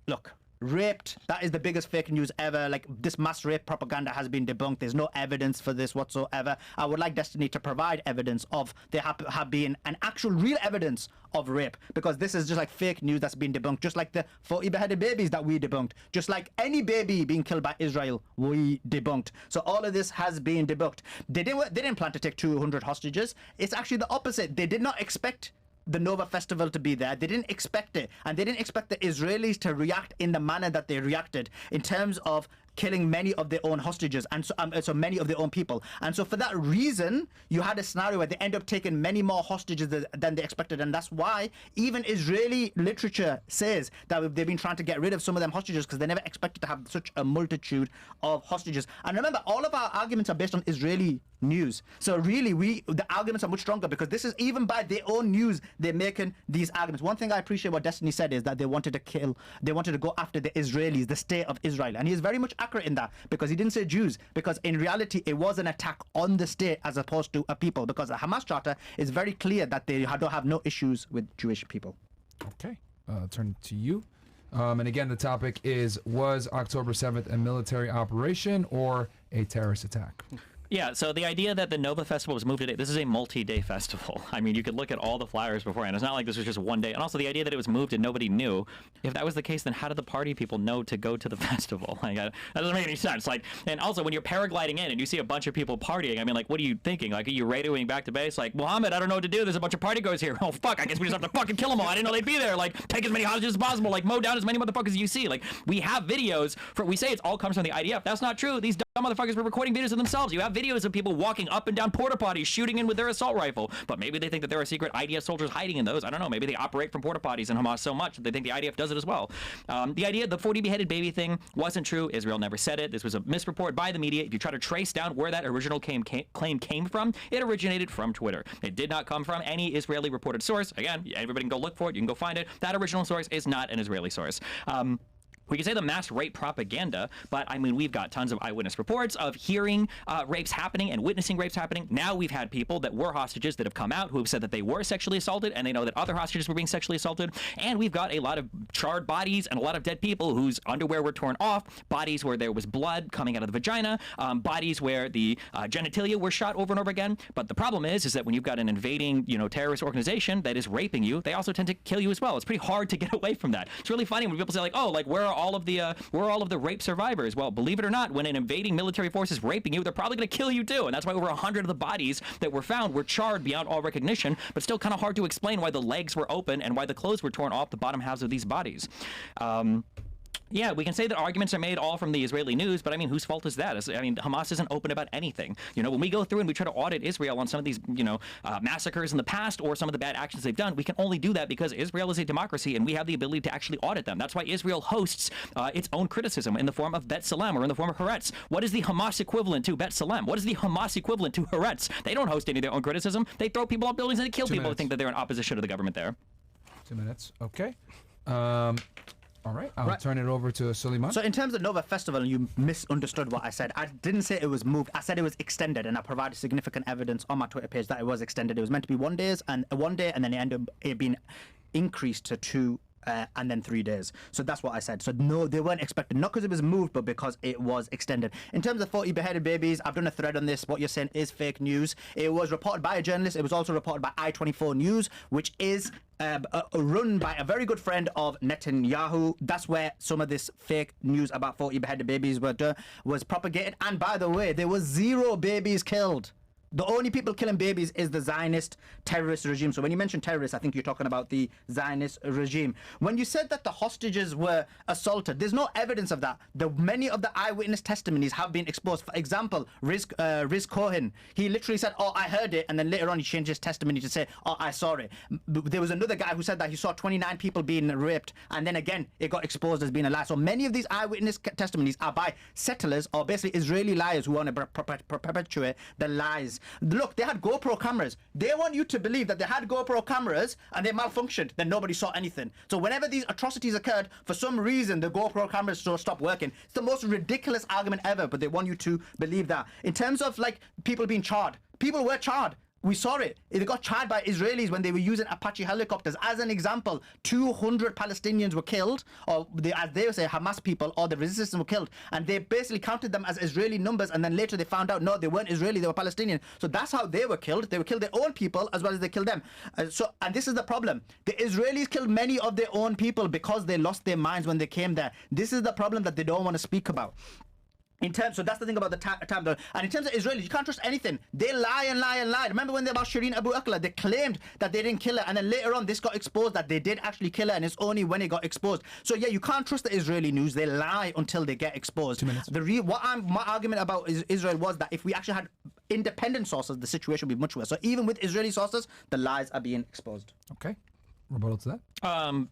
Look, raped, that is the biggest fake news ever. Like, this mass rape propaganda has been debunked. There's no evidence for this whatsoever. I would like Destiny to provide evidence of there have been an actual real evidence of rape, because this is just like fake news that's been debunked, just like the 40 beheaded babies that we debunked, just like any baby being killed by Israel we debunked. So all of this has been debunked. They didn't plan to take 200 hostages. It's actually the opposite. They did not expect the Nova Festival to be there. They didn't expect it, and they didn't expect the Israelis to react in the manner that they reacted in terms of killing many of their own hostages, and so many of their own people. And so for that reason, you had a scenario where they end up taking many more hostages than they expected. And that's why even Israeli literature says that they've been trying to get rid of some of them hostages, because they never expected to have such a multitude of hostages. And remember, all of our arguments are based on Israeli news. So really, the arguments are much stronger, because this is even by their own news they're making these arguments. One thing I appreciate what Destiny said is that they wanted to go after the Israelis, the state of Israel. And he is very much accurate in that, because he didn't say Jews, because in reality it was an attack on the state as opposed to a people, because the Hamas charter is very clear that they don't have no issues with Jewish people. Okay, turn to you. And again, the topic is, was October 7th a military operation or a terrorist attack? Yeah, so the idea that the Nova Festival was moved today, this is a multi-day festival. I mean, you could look at all the flyers beforehand. It's not like this was just one day. And also the idea that it was moved and nobody knew. If that was the case, then how did the party people know to go to the festival? Like, that doesn't make any sense. Like, and also when you're paragliding in and you see a bunch of people partying, I mean, like, what are you thinking? Like, are you radioing back to base? Like, Mohammed, I don't know what to do. There's a bunch of party goers here. Oh, fuck, I guess we just have to fucking kill them all. I didn't know they'd be there. Like, take as many hostages as possible. Like, mow down as many motherfuckers as you see. Like, we have videos. We say it all comes from the IDF. That's not true. These dumb motherfuckers were recording videos of themselves. You have videos of people walking up and down porta potties, shooting in with their assault rifle. But maybe they think that there are secret IDF soldiers hiding in those. I don't know. Maybe they operate from porta potties in Hamas so much that they think the IDF does it as well. The idea, the 40 beheaded baby thing wasn't true. Israel never said it. This was a misreport by the media. If you try to trace down where that original claim came from, it originated from Twitter. It did not come from any Israeli reported source. Again, everybody can go look for it. You can go find it. That original source is not an Israeli source. We can say the mass rape propaganda, but I mean, we've got tons of eyewitness reports of hearing rapes happening and witnessing rapes happening. Now we've had people that were hostages that have come out who have said that they were sexually assaulted, and they know that other hostages were being sexually assaulted. And we've got a lot of charred bodies and a lot of dead people whose underwear were torn off, bodies where there was blood coming out of the vagina, bodies where the genitalia were shot over and over again. But the problem is that when you've got an invading, terrorist organization that is raping you, they also tend to kill you as well. It's pretty hard to get away from that. It's really funny when people say, like, oh, like, where are all of the rape survivors? Well, believe it or not, when an invading military force is raping you, they're probably going to kill you too. And that's why over 100 of the bodies that were found were charred beyond all recognition, but still kind of hard to explain why the legs were open and why the clothes were torn off the bottom halves of these bodies. Yeah, we can say that arguments are made all from the Israeli news, but I mean, whose fault is that? I mean, Hamas isn't open about anything. When we go through and we try to audit Israel on some of these, massacres in the past or some of the bad actions they've done, we can only do that because Israel is a democracy and we have the ability to actually audit them. That's why Israel hosts its own criticism in the form of Bet Salem or in the form of Haaretz. What is the Hamas equivalent to Bet Salem? What is the Hamas equivalent to Haaretz? They don't host any of their own criticism. They throw people off buildings and they kill people who think that they're in opposition to the government there. 2 minutes. Okay. All right, I'll turn it over to Sulaiman. So in terms of Nova Festival, you misunderstood what I said. I didn't say it was moved. I said it was extended, and I provided significant evidence on my Twitter page that it was extended. It was meant to be 1 day, and then it ended up it being increased to 2 and then 3 days. So that's what I said. So no, they weren't expected, not because it was moved, but because it was extended. In terms of 40 beheaded babies, I've done a thread on this. What you're saying is fake news. It was reported by a journalist. It was also reported by I-24 News, which is run by a very good friend of Netanyahu. That's where some of this fake news about 40 beheaded babies was propagated. And by the way, there was 0 babies killed. The only people killing babies is the Zionist terrorist regime. So when you mention terrorists, I think you're talking about the Zionist regime. When you said that the hostages were assaulted, there's no evidence of that. Many of the eyewitness testimonies have been exposed. For example, Riz Cohen, he literally said, oh, I heard it, and then later on he changed his testimony to say, oh, I saw it. There was another guy who said that he saw 29 people being raped, and then again, it got exposed as being a lie. So many of these eyewitness testimonies are by settlers, or basically Israeli liars who want to perpetuate the lies. Look, they had GoPro cameras. They want you to believe that they had GoPro cameras and they malfunctioned, then nobody saw anything. So whenever these atrocities occurred, for some reason the GoPro cameras stopped working. It's the most ridiculous argument ever, but they want you to believe that. In terms of like people being charred, people were charred. We saw it. They got charged by Israelis when they were using Apache helicopters. As an example, 200 Palestinians were killed, or as they say, Hamas people or the resistance were killed. And they basically counted them as Israeli numbers. And then later they found out, no, they weren't Israeli, they were Palestinian. So that's how they were killed. They were killed their own people as well as they killed them. And this is the problem. The Israelis killed many of their own people because they lost their minds when they came there. This is the problem that they don't want to speak about. So that's the thing about the time. And in terms of Israelis, you can't trust anything. They lie and lie and lie. Remember when they about Shireen Abu Akleh, they claimed that they didn't kill her, and then later on this got exposed that they did actually kill her, and it's only when it got exposed. So yeah, you can't trust the Israeli news. They lie until they get exposed. 2 minutes. My argument about Israel was that if we actually had independent sources, the situation would be much worse. So even with Israeli sources, the lies are being exposed. Okay. Rebuttal to that?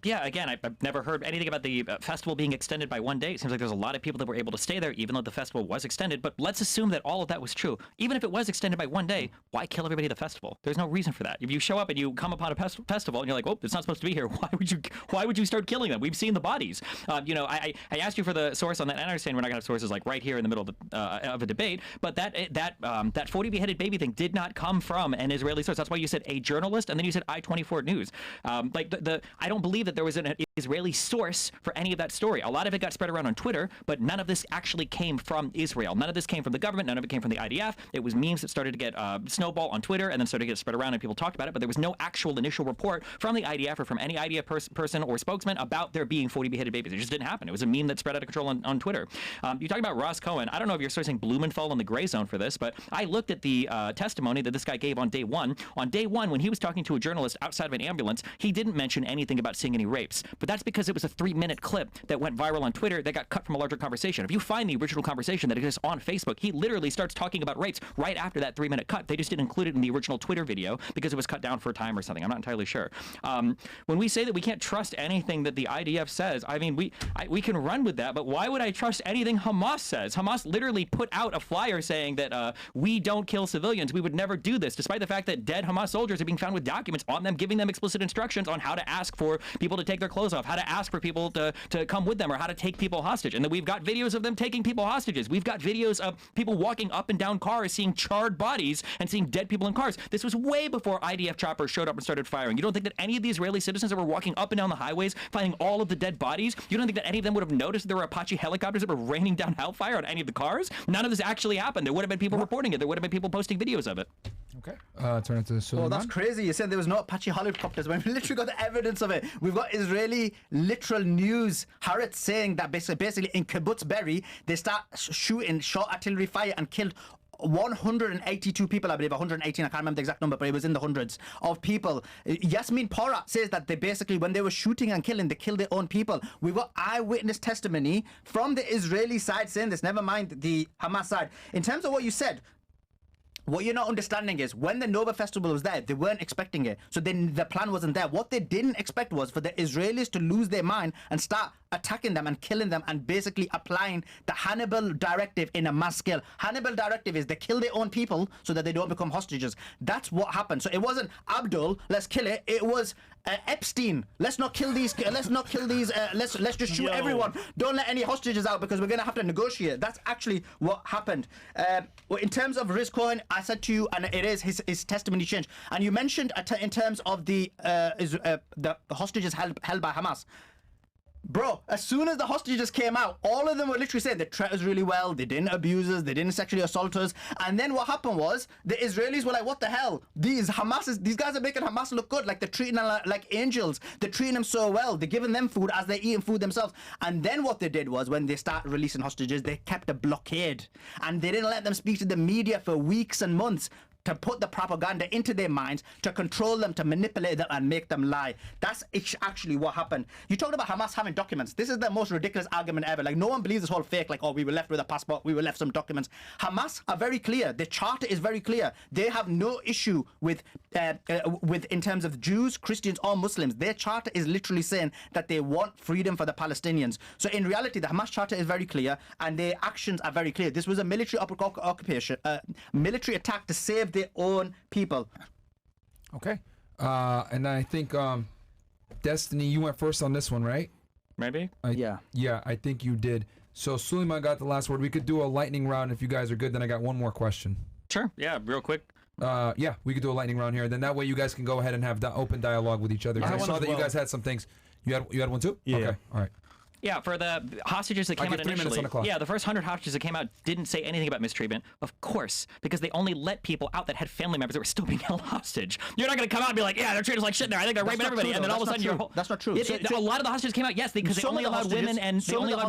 Yeah, again, I've never heard anything about the festival being extended by 1 day. It seems like there's a lot of people that were able to stay there, even though the festival was extended. But let's assume that all of that was true. Even if it was extended by 1 day, why kill everybody at the festival? There's no reason for that. If you show up and you come upon a festival and you're like, oh, it's not supposed to be here, why would you start killing them? We've seen the bodies. I asked you for the source on that, and I understand we're not going to have sources like right here in the middle of a debate, but that 40 beheaded baby thing did not come from an Israeli source. That's why you said a journalist, and then you said I-24 News. I don't believe that there was an Israeli source for any of that story. A lot of it got spread around on Twitter, but none of this actually came from Israel. None of this came from the government. None of it came from the IDF. It was memes that started to get snowball on Twitter and then started to get spread around and people talked about it, but there was no actual initial report from the IDF or from any IDF person or spokesman about there being 40 beheaded babies. It just didn't happen. It was a meme that spread out of control on Twitter. You talk about Ross Cohen. I don't know if you're sourcing Blumenthal in the gray zone for this, but I looked at the testimony that this guy gave on day one. On day one, when he was talking to a journalist outside of an ambulance, he didn't mention anything about seeing any rapes. But that's because it was a 3-minute clip that went viral on Twitter that got cut from a larger conversation. If you find the original conversation that exists on Facebook, he literally starts talking about rapes right after that 3-minute cut. They just didn't include it in the original Twitter video because it was cut down for a time or something. I'm not entirely sure. When we say that we can't trust anything that the IDF says, I mean, we can run with that, but why would I trust anything Hamas says? Hamas literally put out a flyer saying that we don't kill civilians. We would never do this, despite the fact that dead Hamas soldiers are being found with documents on them, giving them explicit instructions on how to ask for people to take their clothes off, how to ask for people to come with them, or how to take people hostage. And then we've got videos of them taking people hostages. We've got videos of people walking up and down cars, seeing charred bodies and seeing dead people in cars. This was way before IDF choppers showed up and started firing. You don't think that any of the Israeli citizens that were walking up and down the highways, finding all of the dead bodies, you don't think that any of them would have noticed there were Apache helicopters that were raining down hellfire on any of the cars? None of this actually happened. There would have been people reporting it. There would have been people posting videos of it. Okay. Turn it to Sulaiman. Oh, that's crazy. You said there was no Apache helicopters when we literally got the evidence of it. We've got Israeli literal news, Haaretz, saying that basically in Kibbutz Berry, they start shooting short artillery fire and killed 182 people, I believe, 118, I can't remember the exact number, but it was in the hundreds of people. Yasmin Porat says that they basically, when they were shooting and killing, they killed their own people. We've got eyewitness testimony from the Israeli side saying this, never mind the Hamas side. In terms of what you said, what you're not understanding is when the Nova Festival was there, they weren't expecting it. So then the plan wasn't there. What they didn't expect was for the Israelis to lose their mind and start attacking them and killing them and basically applying the Hannibal directive in a mass scale. Hannibal directive is they kill their own people so that they don't become hostages. That's what happened. So it wasn't Abdul, let's kill it. It was Epstein. Let's not kill these. Let's not kill these. Let's just shoot everyone. Don't let any hostages out because we're gonna have to negotiate. That's actually what happened. In terms of Riz Cohen, I said to you, and it is his testimony changed. And you mentioned in terms of the hostages held by Hamas. Bro, as soon as the hostages came out, all of them were literally saying they treat us really well, they didn't abuse us, they didn't sexually assault us. And then what happened was the Israelis were like, what the hell? These guys are making Hamas look good, like they're treating them like angels. They're treating them so well. They're giving them food as they're eating food themselves. And then what they did was when they started releasing hostages, they kept a blockade. And they didn't let them speak to the media for weeks and months, to put the propaganda into their minds, to control them, to manipulate them and make them lie. That's actually what happened. You talked about Hamas having documents. This is the most ridiculous argument ever. Like, no one believes this whole fake, like, oh, we were left with a passport, we were left some documents. Hamas are very clear. The charter is very clear. They have no issue with in terms of Jews, Christians or Muslims. Their charter is literally saying that they want freedom for the Palestinians. So in reality, the Hamas charter is very clear and their actions are very clear. This was a military occupation, military attack to save their own people. Okay. And I think Destiny, you went first on this one, right? Maybe. Yeah, I think you did. So Sulaiman got the last word. We could do a lightning round if you guys are good. Then I got one more question. Sure. Yeah, real quick. Yeah, we could do a lightning round here. Then that way you guys can go ahead and have open dialogue with each other. I saw that you guys had some things. You had one too? Yeah. Okay. All right. Yeah, for the hostages that came out 3 minutes initially. on the clock. Yeah, the first 100 hostages that came out didn't say anything about mistreatment. Of course, because they only let people out that had family members that were still being held hostage. You're not going to come out and be like, yeah, they're treating us like shit there. I think they're raping everybody. And then all of a sudden you're... That's not true. A lot of the hostages came out, yes, because they only allowed women and children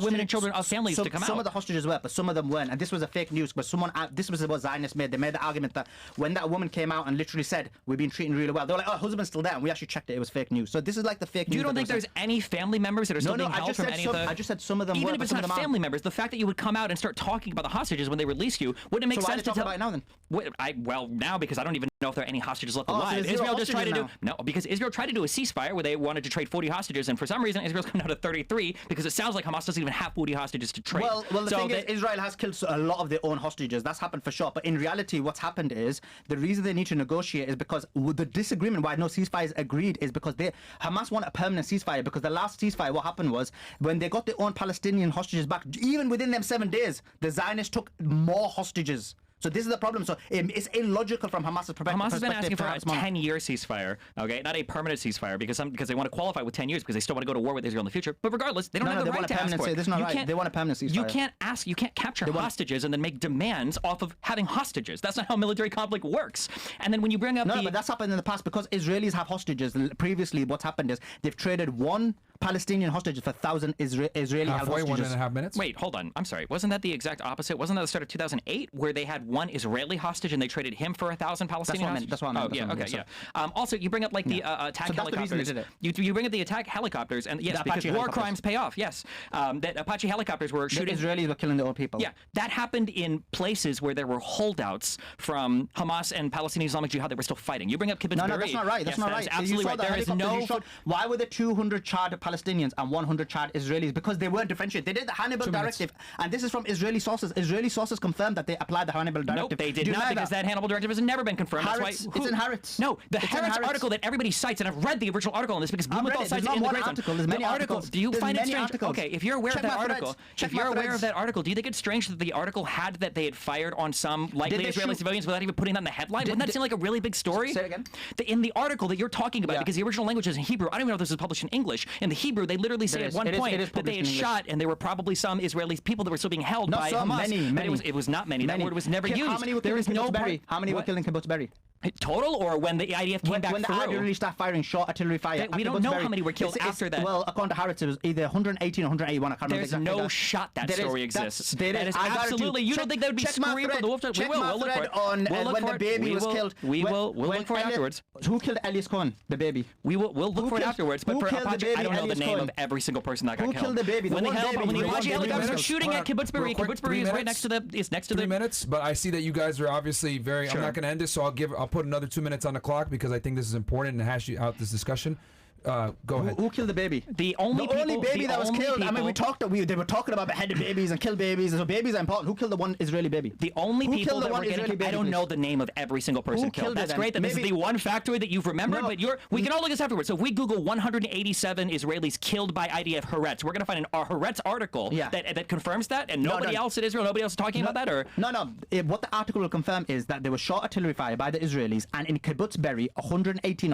of families to come out. Some of the hostages were, but some of them weren't. And this was a fake news. But this was what Zionists made. They made the argument that when that woman came out and literally said, we've been treated really well, they were like, oh, husband's still there. And we actually checked it. It was fake news. So this is like the fake news. You don't think there's any family members that are still being held from any of the... I just said some of them even were, if it's not family members, the fact that you would come out and start talking about the hostages when they release you, wouldn't it make sense to tell... about it now then? Well, now because I don't even know if there are any hostages left So alive. Israel just tried to do... now? No, because Israel tried to do a ceasefire where they wanted to trade 40 hostages, and for some reason Israel's coming out of 33 because it sounds like Hamas doesn't even have 40 hostages to trade. Well, the thing is, Israel has killed a lot of their own hostages. That's happened for sure. But in reality, what's happened is the reason they need to negotiate is because the disagreement why no ceasefire is agreed is because Hamas want a permanent ceasefire, because the last ceasefire, what happened was when they got their own Palestinian hostages back, even within them 7 days, the Zionists took more hostages. So this is the problem. So it's illogical from Hamas's perspective. Hamas has been asking for a 10-year ceasefire, okay, not a permanent ceasefire, because they want to qualify with 10 years because they still want to go to war with Israel in the future. But regardless, they don't have the right to ask for it. This is not right. They want a permanent ceasefire. You can't capture hostages and then make demands off of having hostages. That's not how military conflict works. And then when you bring up but that's happened in the past because Israelis have hostages. Previously, what's happened is they've traded one Palestinian hostages for 1,000 Israeli halfway, hostages. 1.5 minutes. Wait, hold on. I'm sorry. Wasn't that the exact opposite? Wasn't that the start of 2008 where they had one Israeli hostage and they traded him for 1,000 Palestinian hostages? That's what I meant. Oh, yeah, okay, yeah. Also, you bring up like the attack helicopters. You bring up the attack helicopters, and yes, because war crimes pay off. Yes, that Apache helicopters were shooting. The Israelis were killing their own people. Yeah, that happened in places where there were holdouts from Hamas and Palestinian Islamic Jihad that were still fighting. You bring up Kibbutz Be'eri. No, that's not right. That's not right. Absolutely right. There is no. Why were there 200 charred Palestinians and 100 charred Israelis? Because they weren't differentiated. They did the Hannibal Directive, and this is from Israeli sources. Israeli sources confirmed that they applied the Hannibal Directive. Nope, they did not, because that Hannibal Directive has never been confirmed. Haaretz, That's why, it's in Haaretz. No, the Haaretz article that everybody cites, and I've read the original article on this because Blumenthal cites it in the Great article. There's many articles. Do you find it strange? Articles. Okay, if you're aware of that article, do you think it's strange that the article had that they had fired on some likely Israeli civilians without even putting that in the headline? Wouldn't that seem like a really big story? Say it again. In the article that you're talking about, because the original language is in Hebrew, I don't even know if this is published in English. In the Hebrew, they literally say at one point that they had shot, and there were probably some Israeli people that were still being held by Hamas. Many. It was not many. That word was never used. How many were killed in Kibbutz Be'eri? How many were killed in Kibbutz Be'eri? Total, or when the IDF came back when the through? artillery started firing short artillery fire. We don't know how many were killed after that. Well, according to Haaretz, it was either 118 or 181. I can't remember exactly. There's no shot that story exists. That is absolutely. You don't think that would be screamed from the wolf? We will. We'll look for it. On when the baby was killed. We'll look for it afterwards. Who killed Elias Cohen, the baby? We'll look for it afterwards. But for Apache, I don't know the name of every single person that got killed. Who killed the baby? When the Apache helicopters were shooting at Kibbutz Be'eri, Kibbutz Be'eri is right next to the. It's next to the 3 minutes. But I see that you guys are obviously very. I'm not going to end this, so I'll put another 2 minutes on the clock because I think this is important and hash out this discussion. Go ahead. Who killed the baby? The only baby that was killed. I mean, they were talking about beheaded babies and killed babies. So babies are important. Who killed the one Israeli baby? The only Who people killed the that one were getting Israeli killed, I baby, don't know please? the name of every single person Who killed. killed it That's then? great that this is Maybe- the one factoid that you've remembered, No. but we can all look this afterwards. So if we Google 187 Israelis killed by IDF Haaretz, we're going to find a Haaretz article that confirms that, and nobody else in Israel, nobody else is talking about that, or? No. What the article will confirm is that there was short artillery fire by the Israelis, and in Kibbutz Berry, 180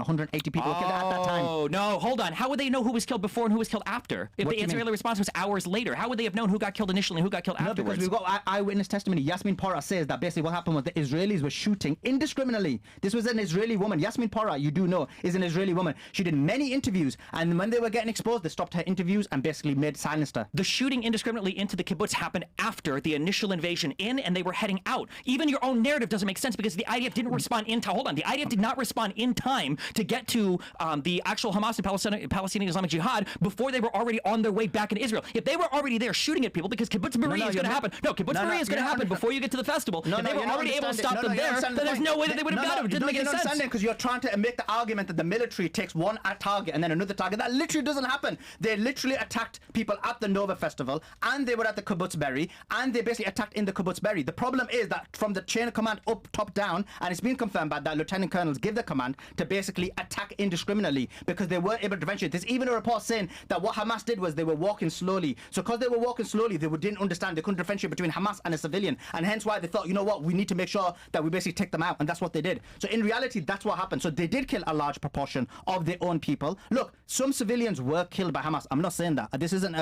people were killed at that time. Oh, no, hold on. How would they know who was killed before and who was killed after? If What the do you Israeli mean? response was hours later, how would they have known who got killed initially and who got killed No, afterwards? because we've got eyewitness testimony. Yasmin Pora says that basically what happened was the Israelis were shooting indiscriminately. This was an Israeli woman. Yasmin Pora, you do know, is an Israeli woman. She did many interviews, and when they were getting exposed, they stopped her interviews and basically silenced her. The shooting indiscriminately into the kibbutz happened after the initial invasion and they were heading out. Even your own narrative doesn't make sense because the IDF didn't respond in time. Hold on, the IDF did not respond in time to get to the actual Hamas and Palestinian Islamic Jihad before they were already on their way back in Israel. If they were already there shooting at people, because kibbutz Berea is going to happen. No, kibbutz Berea is going to happen before you get to the festival. If they were already able to stop them there, then there's no way that they would have done it. It didn't make any sense. Because you're trying to make the argument that the military takes one target and then another target. That literally doesn't happen. They literally attacked people at the Nova Festival, and they were at the kibbutz Berry, and they basically attacked in the kibbutz Berry. The problem is that from the chain of command up, top down, and it's been confirmed by that lieutenant colonels give the command to basically attack indiscriminately because they weren't able to differentiate. There's even a report saying that what Hamas did was they were walking slowly. So because they were walking slowly, they didn't understand, they couldn't differentiate between Hamas and a civilian, and hence why they thought, you know what, we need to make sure that we basically take them out, and that's what they did. So in reality, that's what happened. So they did kill a large proportion of their own people. Look, some civilians were killed by Hamas. I'm not saying that. This isn't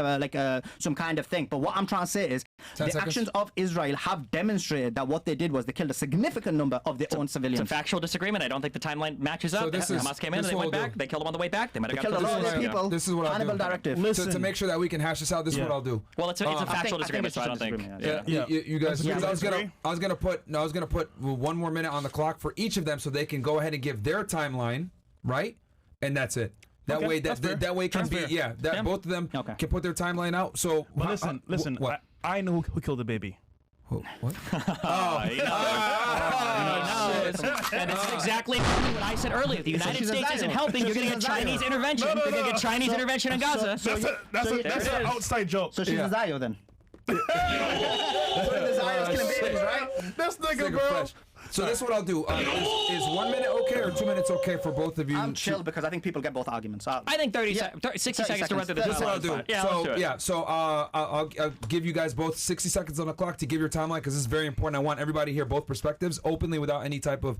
some kind of thing. But what I'm trying to say is the actions of Israel have demonstrated that what they did was they killed a significant number of their own civilians. It's a factual disagreement. I don't think the timeline matches up. Hamas came in, they went back, they killed them on the way back. They might have killed a lot of their people. This is what I'll do. Directive. To make sure that we can hash this out, this is what I'll do. Well, it's a factual disagreement, so I don't think. You guys, I was gonna put 1 more minute on the clock for each of them so they can go ahead and give their timeline, right? And that's it. That way, that way can be both of them can put their timeline out. So, but listen. What? I know who killed the baby. What? And this is exactly what I said earlier. If the United States isn't helping, you're going to get Chinese intervention. You're going to get Chinese intervention in Gaza. That's an outside joke. So she's a Zayo then. The Zayos killing babies, right? This nigga, bro. So this is what I'll do. Is 1 minute okay or 2 minutes okay for both of you? I'm chill because I think people get both arguments. I think 60 seconds to run through this. This is what I'll do. Yeah, So I'll give you guys both 60 seconds on the clock to give your timeline because this is very important. I want everybody to hear both perspectives openly without any type of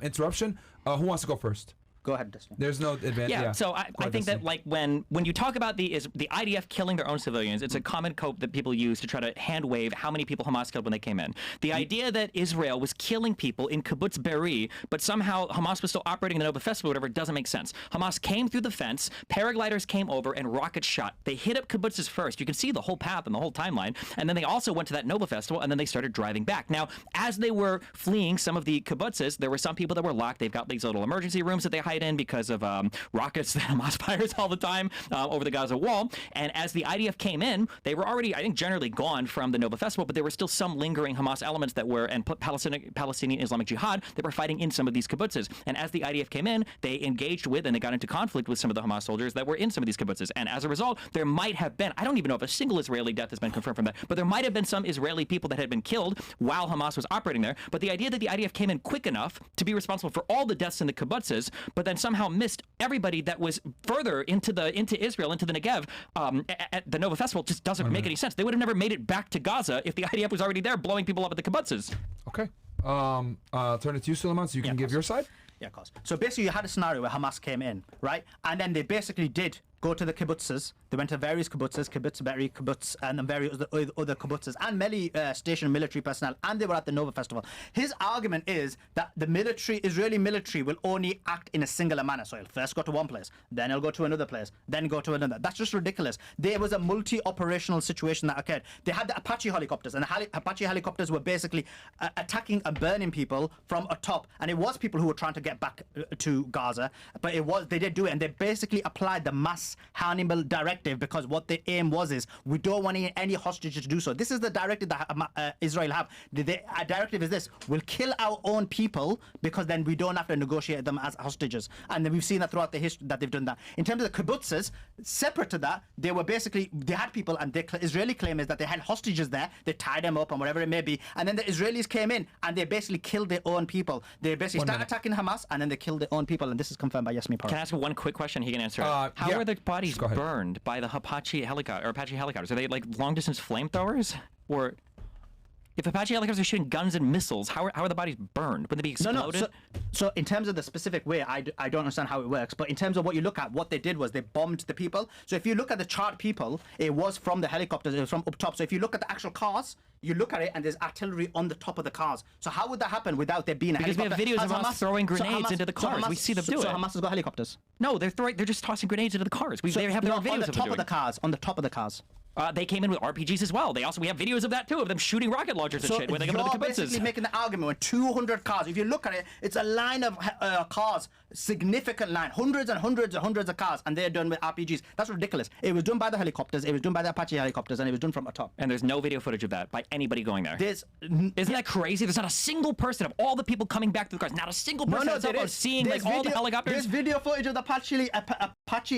interruption. Who wants to go first? Go ahead, Destiny. There's no advantage. Yeah, so I think that like when you talk about the IDF killing their own civilians, it's a common cope that people use to try to hand wave how many people Hamas killed when they came in. The idea that Israel was killing people in kibbutz Be'eri, but somehow Hamas was still operating in the Nova Festival, whatever, doesn't make sense. Hamas came through the fence, paragliders came over, and rockets shot. They hit up kibbutzes first. You can see the whole path and the whole timeline, and then they also went to that Nova Festival, and then they started driving back. Now, as they were fleeing some of the kibbutzes, there were some people that were locked. They've got these little emergency rooms that they hide in because of rockets that Hamas fires all the time over the Gaza wall. And as the IDF came in, they were already, I think, generally gone from the Nova Festival, but there were still some lingering Hamas elements that were, and Palestinian Islamic Jihad, that were fighting in some of these kibbutzes. And as the IDF came in, they engaged with and they got into conflict with some of the Hamas soldiers that were in some of these kibbutzes. And as a result, there might have been, I don't even know if a single Israeli death has been confirmed from that, but there might have been some Israeli people that had been killed while Hamas was operating there. But the idea that the IDF came in quick enough to be responsible for all the deaths in the kibbutzes, but then somehow missed everybody that was further into Israel, into the Negev, at the Nova Festival just doesn't make any sense. They would have never made it back to Gaza if the IDF was already there blowing people up at the kibbutzes. Okay. I'll turn it to you, Sulaiman, so you can give your side. Yeah, of course. So basically, you had a scenario where Hamas came in, right? And then they basically did go to the kibbutzes. They went to various kibbutzes, kibbutz Be'eri, kibbutz, and then various other kibbutzes, and many stationed military personnel, and they were at the Nova Festival. His argument is that the Israeli military will only act in a singular manner. So he'll first go to one place, then he'll go to another place, then go to another. That's just ridiculous. There was a multi-operational situation that occurred. They had the Apache helicopters, and the Apache helicopters were basically attacking and burning people from atop, and it was people who were trying to get back to Gaza, but they did do it, and they basically applied the mass Hamas Hannibal directive, because what the aim is we don't want any hostages to do so. This is the directive that Israel have. The directive is this: we'll kill our own people because then we don't have to negotiate them as hostages. And then we've seen that throughout the history that they've done that. In terms of the kibbutzes, separate to that, they had people, and the Israeli claim is that they had hostages there, they tied them up and whatever it may be, and then the Israelis came in and they basically killed their own people. They basically started attacking Hamas and then they killed their own people, and this is confirmed by Yasmin Parra. Can I ask one quick question? He can answer. How are the bodies burned by the Apache helicopters? Are they like long distance flamethrowers, or if Apache helicopters are shooting guns and missiles, how are the bodies burned? Would they be exploded? No. So in terms of the specific way, I don't understand how it works. But in terms of what you look at, what they did was they bombed the people. So if you look at the charred people, it was from the helicopters, it was from up top. So if you look at the actual cars, you look at it and there's artillery on the top of the cars. So how would that happen without there being a helicopter? Because we have videos of us throwing grenades into the cars. We see them do it. So Hamas has got helicopters? No, they're just tossing grenades into the cars. They have their videos on the top of the cars. On the top of the cars. They came in with RPGs as well. We have videos of that too, of them shooting rocket launchers and shit when they come to the you're kibbutzes. basically making the argument with 200 cars. If you look at it, it's a line of cars, significant line, hundreds and hundreds and hundreds of cars, and they're done with RPGs. That's ridiculous. It was done by the helicopters, it was done by the Apache helicopters, and it was done from atop. And there's no video footage of that by anybody going there. Isn't that crazy? There's not a single person of all the people coming back to the cars, not a single person seeing like all the helicopters. There's video footage of the Apache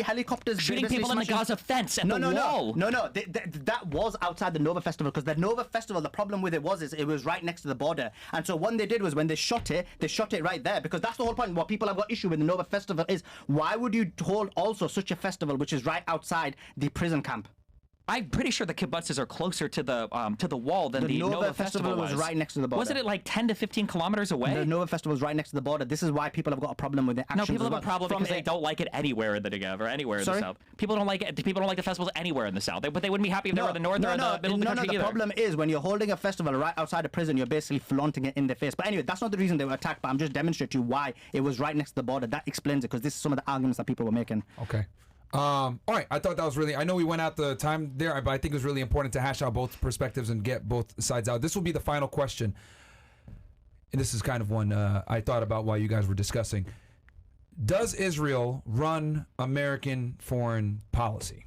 helicopters shooting people in the Gaza fence at the wall. No, that was outside the Nova Festival, because the Nova Festival, the problem with it was it was right next to the border, and so what they did was when they shot it right there, because that's the whole point. What people have got issue with the Nova Festival is, why would you hold also such a festival which is right outside the prison camp? I'm pretty sure the kibbutzes are closer to the wall than the Nova Festival was right next to the border. Wasn't it like 10 to 15 kilometers away? The Nova Festival was right next to the border. This is why people have got a problem with the actions. No, people have a problem because they don't like it anywhere in the Negev or anywhere in the south. People don't like it. People don't like the festivals anywhere in the south. But they wouldn't be happy if they were in the north or in the middle of the country either. The problem is when you're holding a festival right outside a prison, you're basically flaunting it in their face. But anyway, that's not the reason they were attacked. But I'm just demonstrating to you why it was right next to the border. That explains it, because this is some of the arguments that people were making. Okay. All right, I thought that was really, I know we went out the time there, but I think it was really important to hash out both perspectives and get both sides out. This will be the final question, and this is kind of one I thought about while you guys were discussing. Does Israel run American foreign policy?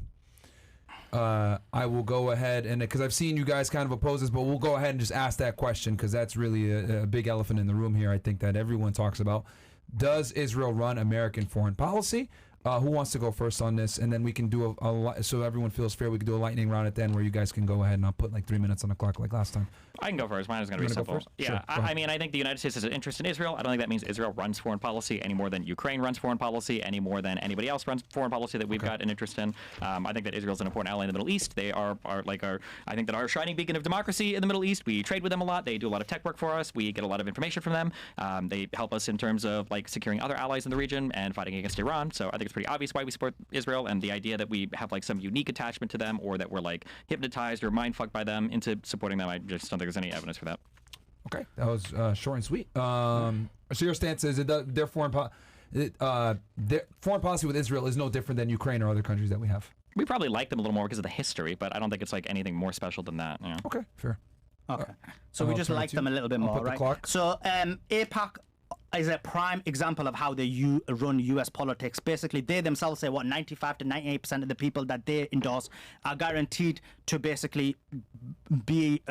I will go ahead, and because I've seen you guys kind of oppose this, but we'll go ahead and just ask that question, because that's really a big elephant in the room here, I think, that everyone talks about. Does Israel run American foreign policy? Who wants to go first on this? And then we can do so everyone feels fair. We can do a lightning round at the end where you guys can go ahead, and I'll put like 3 minutes on the clock like last time. I can go first. Mine is going to be simple. Yeah, sure, I mean, I think the United States has an interest in Israel. I don't think that means Israel runs foreign policy any more than Ukraine runs foreign policy, any more than anybody else runs foreign policy that we've got an interest in. I think that Israel's an important ally in the Middle East. They are I think that our shining beacon of democracy in the Middle East. We trade with them a lot. They do a lot of tech work for us. We get a lot of information from them. They help us in terms of like securing other allies in the region and fighting against Iran. So I think it's pretty obvious why we support Israel, and the idea that we have like some unique attachment to them, or that we're like hypnotized or mind fucked by them into supporting them, I just don't think there's any evidence for that. Okay, that was short and sweet. So your stance is their foreign policy with Israel is no different than Ukraine or other countries that we have. We probably like them a little more because of the history, but I don't think it's like anything more special than that. You know? Okay, fair. Okay, so we just like them a little bit more, right? Clock. So AIPAC is a prime example of how they run US politics. Basically, they themselves say 95 to 98% of the people that they endorse are guaranteed to basically be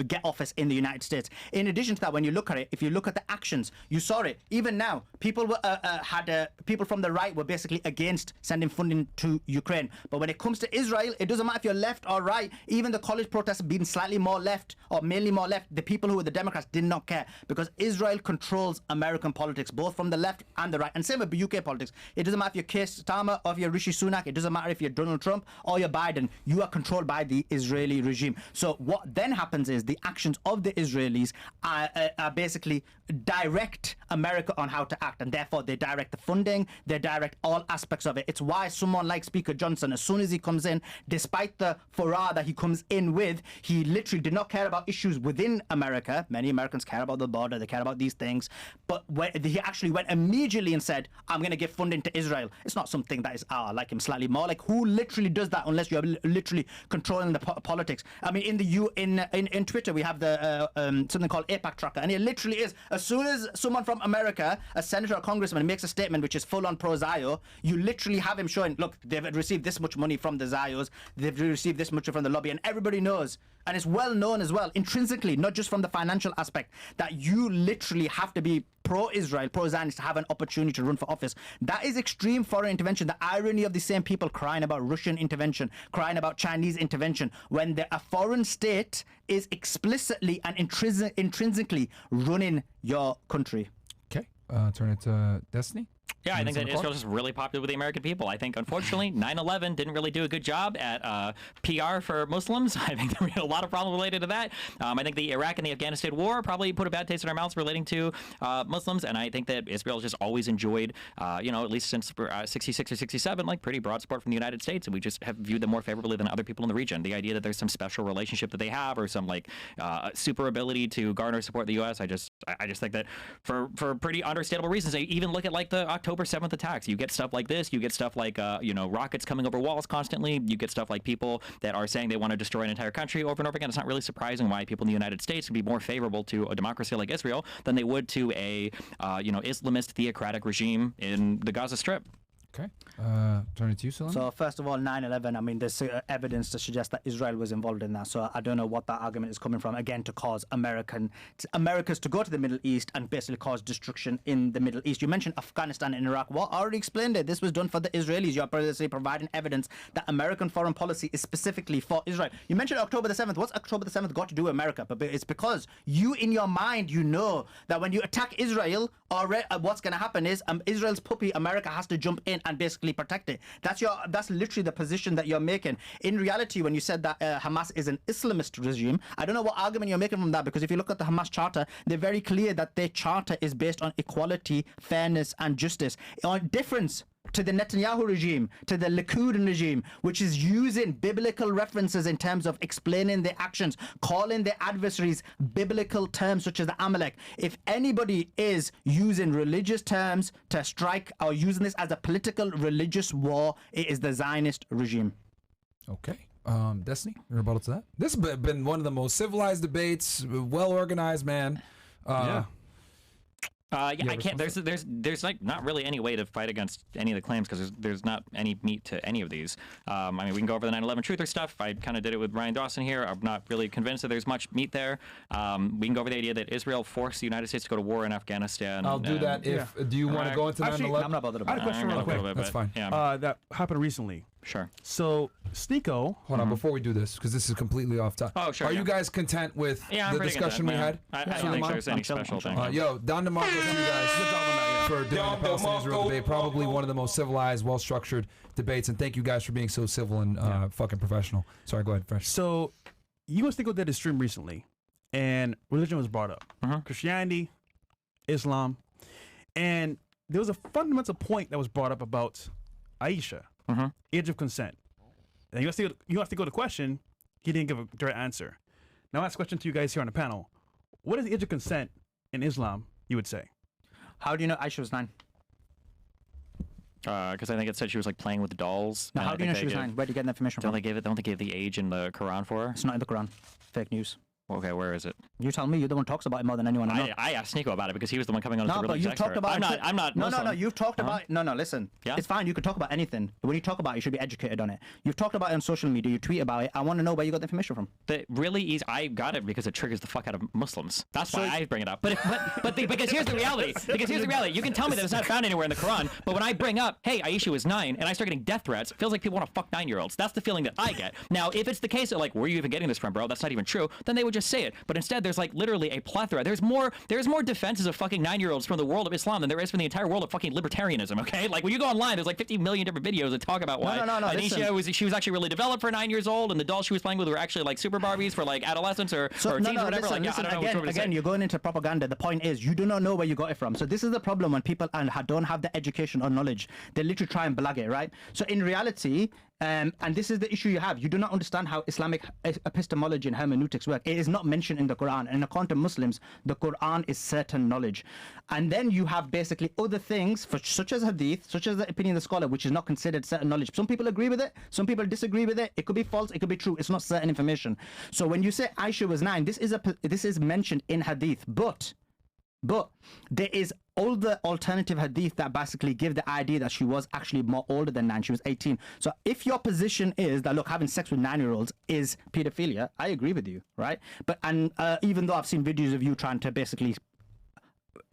get office in the United States. In addition to that, when you look at it, if you look at the actions, you saw it. Even now, people were people from the right were basically against sending funding to Ukraine. But when it comes to Israel, it doesn't matter if you're left or right. Even the college protests being slightly more left or mainly more left, the people who were the Democrats did not care, because Israel controls American politics, both from the left and the right. And same with UK politics. It doesn't matter if you're Keir Starmer or if you're Rishi Sunak. It doesn't matter if you're Donald Trump or you're Biden. You are controlled by the Israeli regime. So what then happens is the actions of the Israelis are basically direct America on how to act, and therefore they direct the funding, they direct all aspects of it. It's why someone like Speaker Johnson, as soon as he comes in, despite the furore that he comes in with, he literally did not care about issues within America. Many Americans care about the border, they care about these things, but when he actually went immediately and said, I'm going to give funding to Israel. It's not something that is like him slightly more. Like, who literally does that unless you're literally controlling the politics? I mean, in Twitter we have the something called AIPAC tracker, and it literally is, as soon as someone from from America, a senator or congressman, makes a statement which is full on pro-Zio, you literally have him showing, look, they've received this much money from the Zios, they've received this much from the lobby, and everybody knows, and it's well known as well, intrinsically, not just from the financial aspect, that you literally have to be pro-Israel, pro-Zionist to have an opportunity to run for office. That is extreme foreign intervention. The irony of the same people crying about Russian intervention, crying about Chinese intervention, when a foreign state is explicitly and intrinsically running your country. Okay, turn it to Destiny. Yeah, I think that Israel is really popular with the American people. I think, unfortunately, 9/11 didn't really do a good job at PR for Muslims. I think there were a lot of problems related to that. I think the Iraq and the Afghanistan war probably put a bad taste in our mouths relating to Muslims. And I think that Israel has just always enjoyed, at least since 66 or 67, like pretty broad support from the United States. And we just have viewed them more favorably than other people in the region. The idea that there's some special relationship that they have or some super ability to garner support in the U.S., I just think that for pretty understandable reasons, they even look at the October 7th attacks. You get stuff like this. You get stuff like, rockets coming over walls constantly. You get stuff like people that are saying they want to destroy an entire country over and over again. It's not really surprising why people in the United States would be more favorable to a democracy like Israel than they would to a, Islamist theocratic regime in the Gaza Strip. Okay. Turn it to you, Sulaiman. So first of all, 9/11, I mean, there's evidence to suggest that Israel was involved in that. So I don't know what that argument is coming from. Again, to cause Americans to go to the Middle East and basically cause destruction in the Middle East. You mentioned Afghanistan and Iraq. Well, I already explained it. This was done for the Israelis. You're basically providing evidence that American foreign policy is specifically for Israel. You mentioned October the 7th. What's October the 7th got to do with America? But it's because you, in your mind, you know that when you attack Israel, what's going to happen is Israel's puppy, America, has to jump in and basically protect it. That's literally the position that you're making. In reality, when you said that Hamas is an Islamist regime, I don't know what argument you're making from that, because if you look at the Hamas charter, they're very clear that their charter is based on equality, fairness, and justice. On difference to the Netanyahu regime, to the Likud regime, which is using biblical references in terms of explaining their actions, calling their adversaries biblical terms such as the Amalek. If anybody is using religious terms to strike or using this as a political religious war, it is the Zionist regime. Okay. Destiny, your rebuttal to that? This has been one of the most civilized debates, well organized, man. Yeah, I can't. There's not really any way to fight against any of the claims because there's not any meat to any of these. I mean, we can go over the 9/11 truther stuff. I kind of did it with Ryan Dawson here. I'm not really convinced that there's much meat there. We can go over the idea that Israel forced the United States to go to war in Afghanistan. I'll do that if. Do you want to go into 9/11? I'm not bothered I about had a question real quick. That's fine. Yeah. That happened recently. Sure. So, Sneeko. Hold on, before we do this, because this is completely off topic. Oh, sure. Are you guys content with the discussion we had? I don't think there's any special thing. Don DeMarco, thank you guys for doing the Palestine Israel debate. Probably one of the most civilized, well-structured debates, and thank you guys for being so civil and fucking professional. Sorry, go ahead, Fresh. So, you and Sneeko did a stream recently, and religion was brought up. Christianity, Islam, and there was a fundamental point that was brought up about Aisha. Age of consent. And you have to go to question. He didn't give a direct answer. Now I ask a question to you guys here on the panel. What is the age of consent in Islam, you would say? How do you know Aisha was 9? Because I think it said she was playing with dolls. Now, how do you know she was 9? Where did you get that information from? Don't they give the age in the Quran for her? It's not in the Quran. Fake news. Okay, where is it? You tell me. You're the one who talks about it more than anyone I know. I asked Sneeko about it because he was the one coming on as the No, but religious you've talked expert. about I'm not Muslim. No, you've talked about it. No, listen. Yeah? It's fine. You can talk about anything. When you talk about it, you should be educated on it. you've talked about it on social media. You tweet about it. I want to know where you got the information from. The really easy. I got it because it triggers the fuck out of Muslims. That's why I bring it up. Because here's the reality. You can tell me that it's not found anywhere in the Quran, but when I bring up, hey, Aisha was 9, and I start getting death threats, it feels like people want to fuck 9-year-olds. That's the feeling that I get. Now, if it's the case that where are you even getting this from, bro? That's not even true. Then they would just say it. But instead, there's literally a plethora. There's more defenses of fucking 9-year-olds from the world of Islam than there is from the entire world of fucking libertarianism. Okay, when you go online, there's 50 million different videos that talk about why Aisha was actually really developed for 9 years old, and the dolls she was playing with were actually super Barbies for adolescents or teens or whatever. Listen, again, you're going into propaganda. The point is, you do not know where you got it from. So this is the problem when people don't have the education or knowledge. They literally try and blag it, right? So in reality, and this is the issue you have. You do not understand how Islamic epistemology and hermeneutics work. It is not mentioned in the Quran. And according to Muslims, the Quran is certain knowledge. And then you have basically other things, such as hadith, such as the opinion of the scholar, which is not considered certain knowledge. Some people agree with it. Some people disagree with it. It could be false. It could be true. It's not certain information. So when you say Aisha was 9, this is mentioned in hadith. But But there is all the alternative hadith that basically give the idea that she was actually more older than 9. She was 18. So if your position is that, look, having sex with 9-year-olds is pedophilia, I agree with you, right? But even though I've seen videos of you trying to basically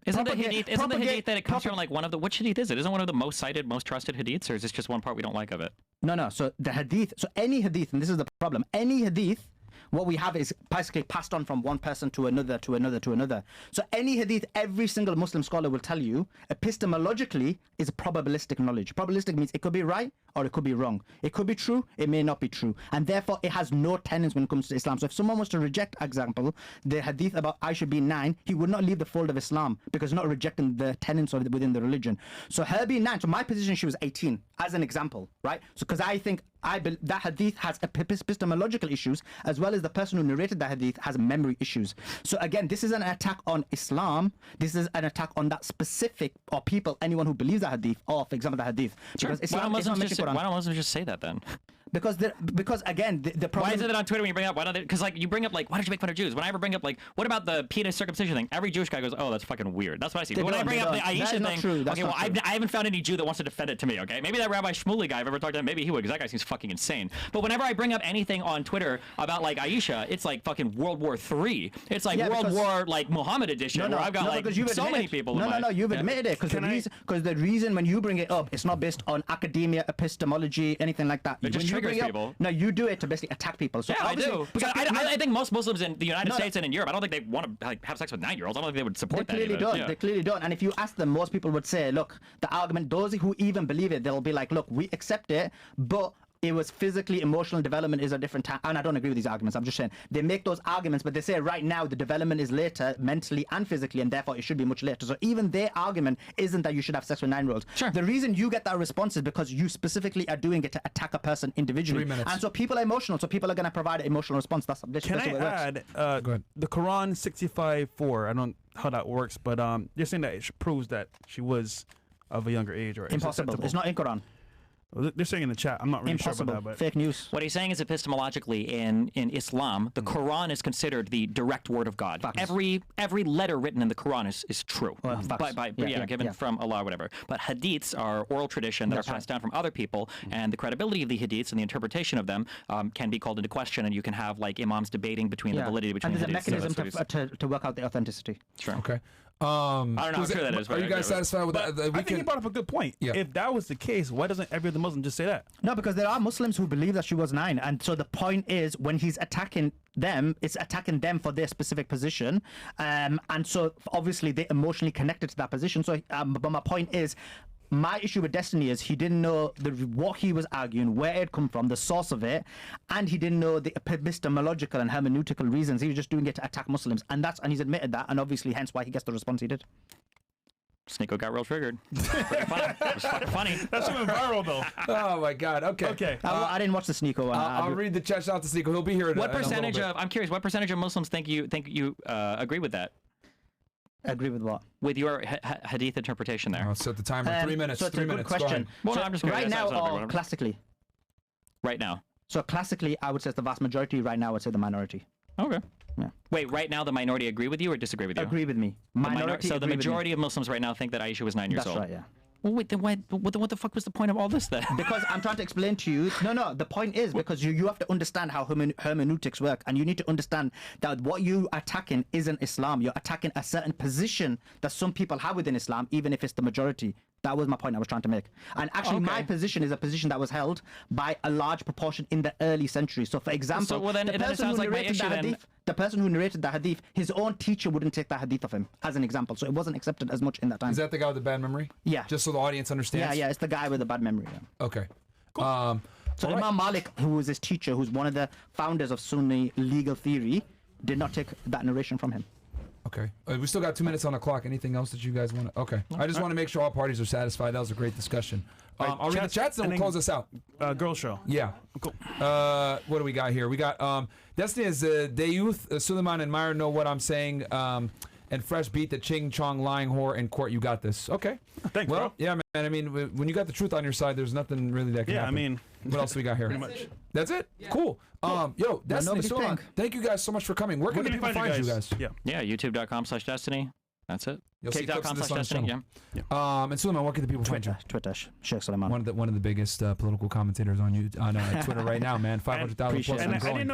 Isn't the hadith that it comes from like one of the, which hadith is it? Isn't one of the most cited, most trusted hadiths, or is this just one part we don't like of it? No. So the hadith, so any hadith, and this is the problem, any hadith, what we have is basically passed on from one person to another, to another, to another. So any hadith, every single Muslim scholar will tell you, epistemologically, is probabilistic knowledge. Probabilistic means it could be right or it could be wrong. It could be true, it may not be true. And therefore, it has no tenets when it comes to Islam. So if someone was to reject, example, the hadith about Aisha being 9, he would not leave the fold of Islam because not rejecting the tenets of within the religion. So her being 9, so my position, she was 18, as an example, right? So because I think that hadith has epistemological issues, as well as the person who narrated that hadith has memory issues. So again, this is an attack on Islam. This is an attack on that specific, or people, anyone who believes that hadith, or for example, the hadith. Sure. Because Islam, why don't Muslims just say that then? Because again, the problem. Why is it that on Twitter when you bring up, why don't they? Because like you bring up like, why don't you make fun of Jews? When I ever bring up like, what about the penis circumcision thing? Every Jewish guy goes, oh, that's fucking weird. That's what I see. But when I bring up the Aisha thing, okay, well, I haven't found any Jew that wants to defend it to me. Okay, maybe that Rabbi Shmuley guy, I've ever talked to him, maybe he would, because that guy seems fucking insane. But whenever I bring up anything on Twitter about like Aisha, it's like fucking World War III. It's like World War like Muhammad edition, where I've got like so many people. No, you've admitted it because the reason when you bring it up, it's not based on academia, epistemology, anything like that. It just triggers people. No, you do it to basically attack people. So yeah, I do. Because I think most Muslims in the United States and in Europe, I don't think they want to like have sex with 9-year-olds. I don't think they would support that. They clearly don't. Yeah. They clearly don't. And if you ask them, most people would say, look, the argument, those who even believe it, they'll be like, look, we accept it, but it was physically, emotional development is a different time. And I don't agree with these arguments. I'm just saying they make those arguments, but they say right now the development is later mentally and physically, and therefore it should be much later. So even their argument isn't that you should have sex with 9-year-olds. Sure. The reason you get that response is because you specifically are doing it to attack a person individually. 3 minutes. And so people are emotional. So people are going to provide an emotional response. Can I add? Go ahead. The Quran 65:4. I don't know how that works, but you're saying that it proves that she was of a younger age, or impossible. It's not in Quran. They're saying in the chat. I'm not really sure about that, but fake news. What he's saying is epistemologically in Islam, the Quran is considered the direct word of God. Facts. Every letter written in the Quran is true, Facts. given from Allah or whatever. But hadiths are oral tradition that are passed down from other people, and the credibility of the hadiths and the interpretation of them can be called into question, and you can have like imams debating between the validity between and there's hadiths. a mechanism to work out the authenticity. Sure. Okay. I don't know how true that is. Are you guys satisfied with that? I think you brought up a good point. Yeah. If that was the case, why doesn't every other Muslim just say that? No, because there are Muslims who believe that she was 9, and so the point is when he's attacking them, it's attacking them for their specific position, and so obviously they're emotionally connected to that position. So, but my point is, my issue with Destiny is he didn't know what he was arguing, where it had come from, the source of it, and he didn't know the epistemological and hermeneutical reasons. He was just doing it to attack Muslims, and he's admitted that, and obviously hence why he gets the response he did. Sneeko got real triggered. Pretty funny. It was fucking funny. That's something viral though. Oh my God. Okay. Okay. I didn't watch the Sneeko one. I'll read the chat. Shout out to Sneeko. He'll be here. What percentage of? I'm curious. What percentage of Muslims think you agree with that? Agree with what? With your hadith interpretation there. I'll set the timer. 3 minutes. So it's 3 a good minutes. question. Well, no, I'm just curious. Right now or classically? Right now. So classically, I would say it's the vast majority. Right now, I would say the minority. Okay. Yeah. Wait, right now the minority agree with you or disagree with you? Agree with me. Minority. So the majority of Muslims right now think that Aisha was 9 years old. That's right. Yeah. Well, wait, then what the fuck was the point of all this then? Because I'm trying to explain to you. No. The point is because you have to understand how hermeneutics work, and you need to understand that what you attacking isn't Islam. You're attacking a certain position that some people have within Islam, even if it's the majority. That was my point I was trying to make. And actually, my position is a position that was held by a large proportion in the early centuries. So, for example, the person who narrated the hadith, his own teacher wouldn't take that hadith of him, as an example. So it wasn't accepted as much in that time. Is that the guy with the bad memory? Yeah. Just so the audience understands? Yeah, it's the guy with the bad memory. Yeah. Okay. Cool. So Imam Malik, who was his teacher, who's one of the founders of Sunni legal theory, did not take that narration from him. Okay. We still got 2 minutes on the clock. Anything else that you guys want to? Okay. I just want to make sure all parties are satisfied. That was a great discussion. I'll read the chats and we'll close this out. Girl show. Yeah. Cool. What do we got here? We got Destiny is Dayuth, Sulaiman and Myra know what I'm saying. And Fresh beat the Ching Chong lying whore in court. You got this. Okay. Thanks, bro. Yeah, man. I mean, when you got the truth on your side, there's nothing really that can happen. I mean, what else we got here? pretty much. That's it? Yeah. Cool. Yo, Destiny, Sulaiman, thank you guys so much for coming. Where can the people find you guys? Yeah. Yeah, youtube.com/Destiny. That's it. You'll see clips of this on his Cake.com/Destiny. channel. Yeah. And Sulaiman, what can the people find you? Twitter, Sheikh Sulaiman. One of the biggest political commentators on Twitter right now, man. 500,000 plus. Appreciate it. And I growing. didn't know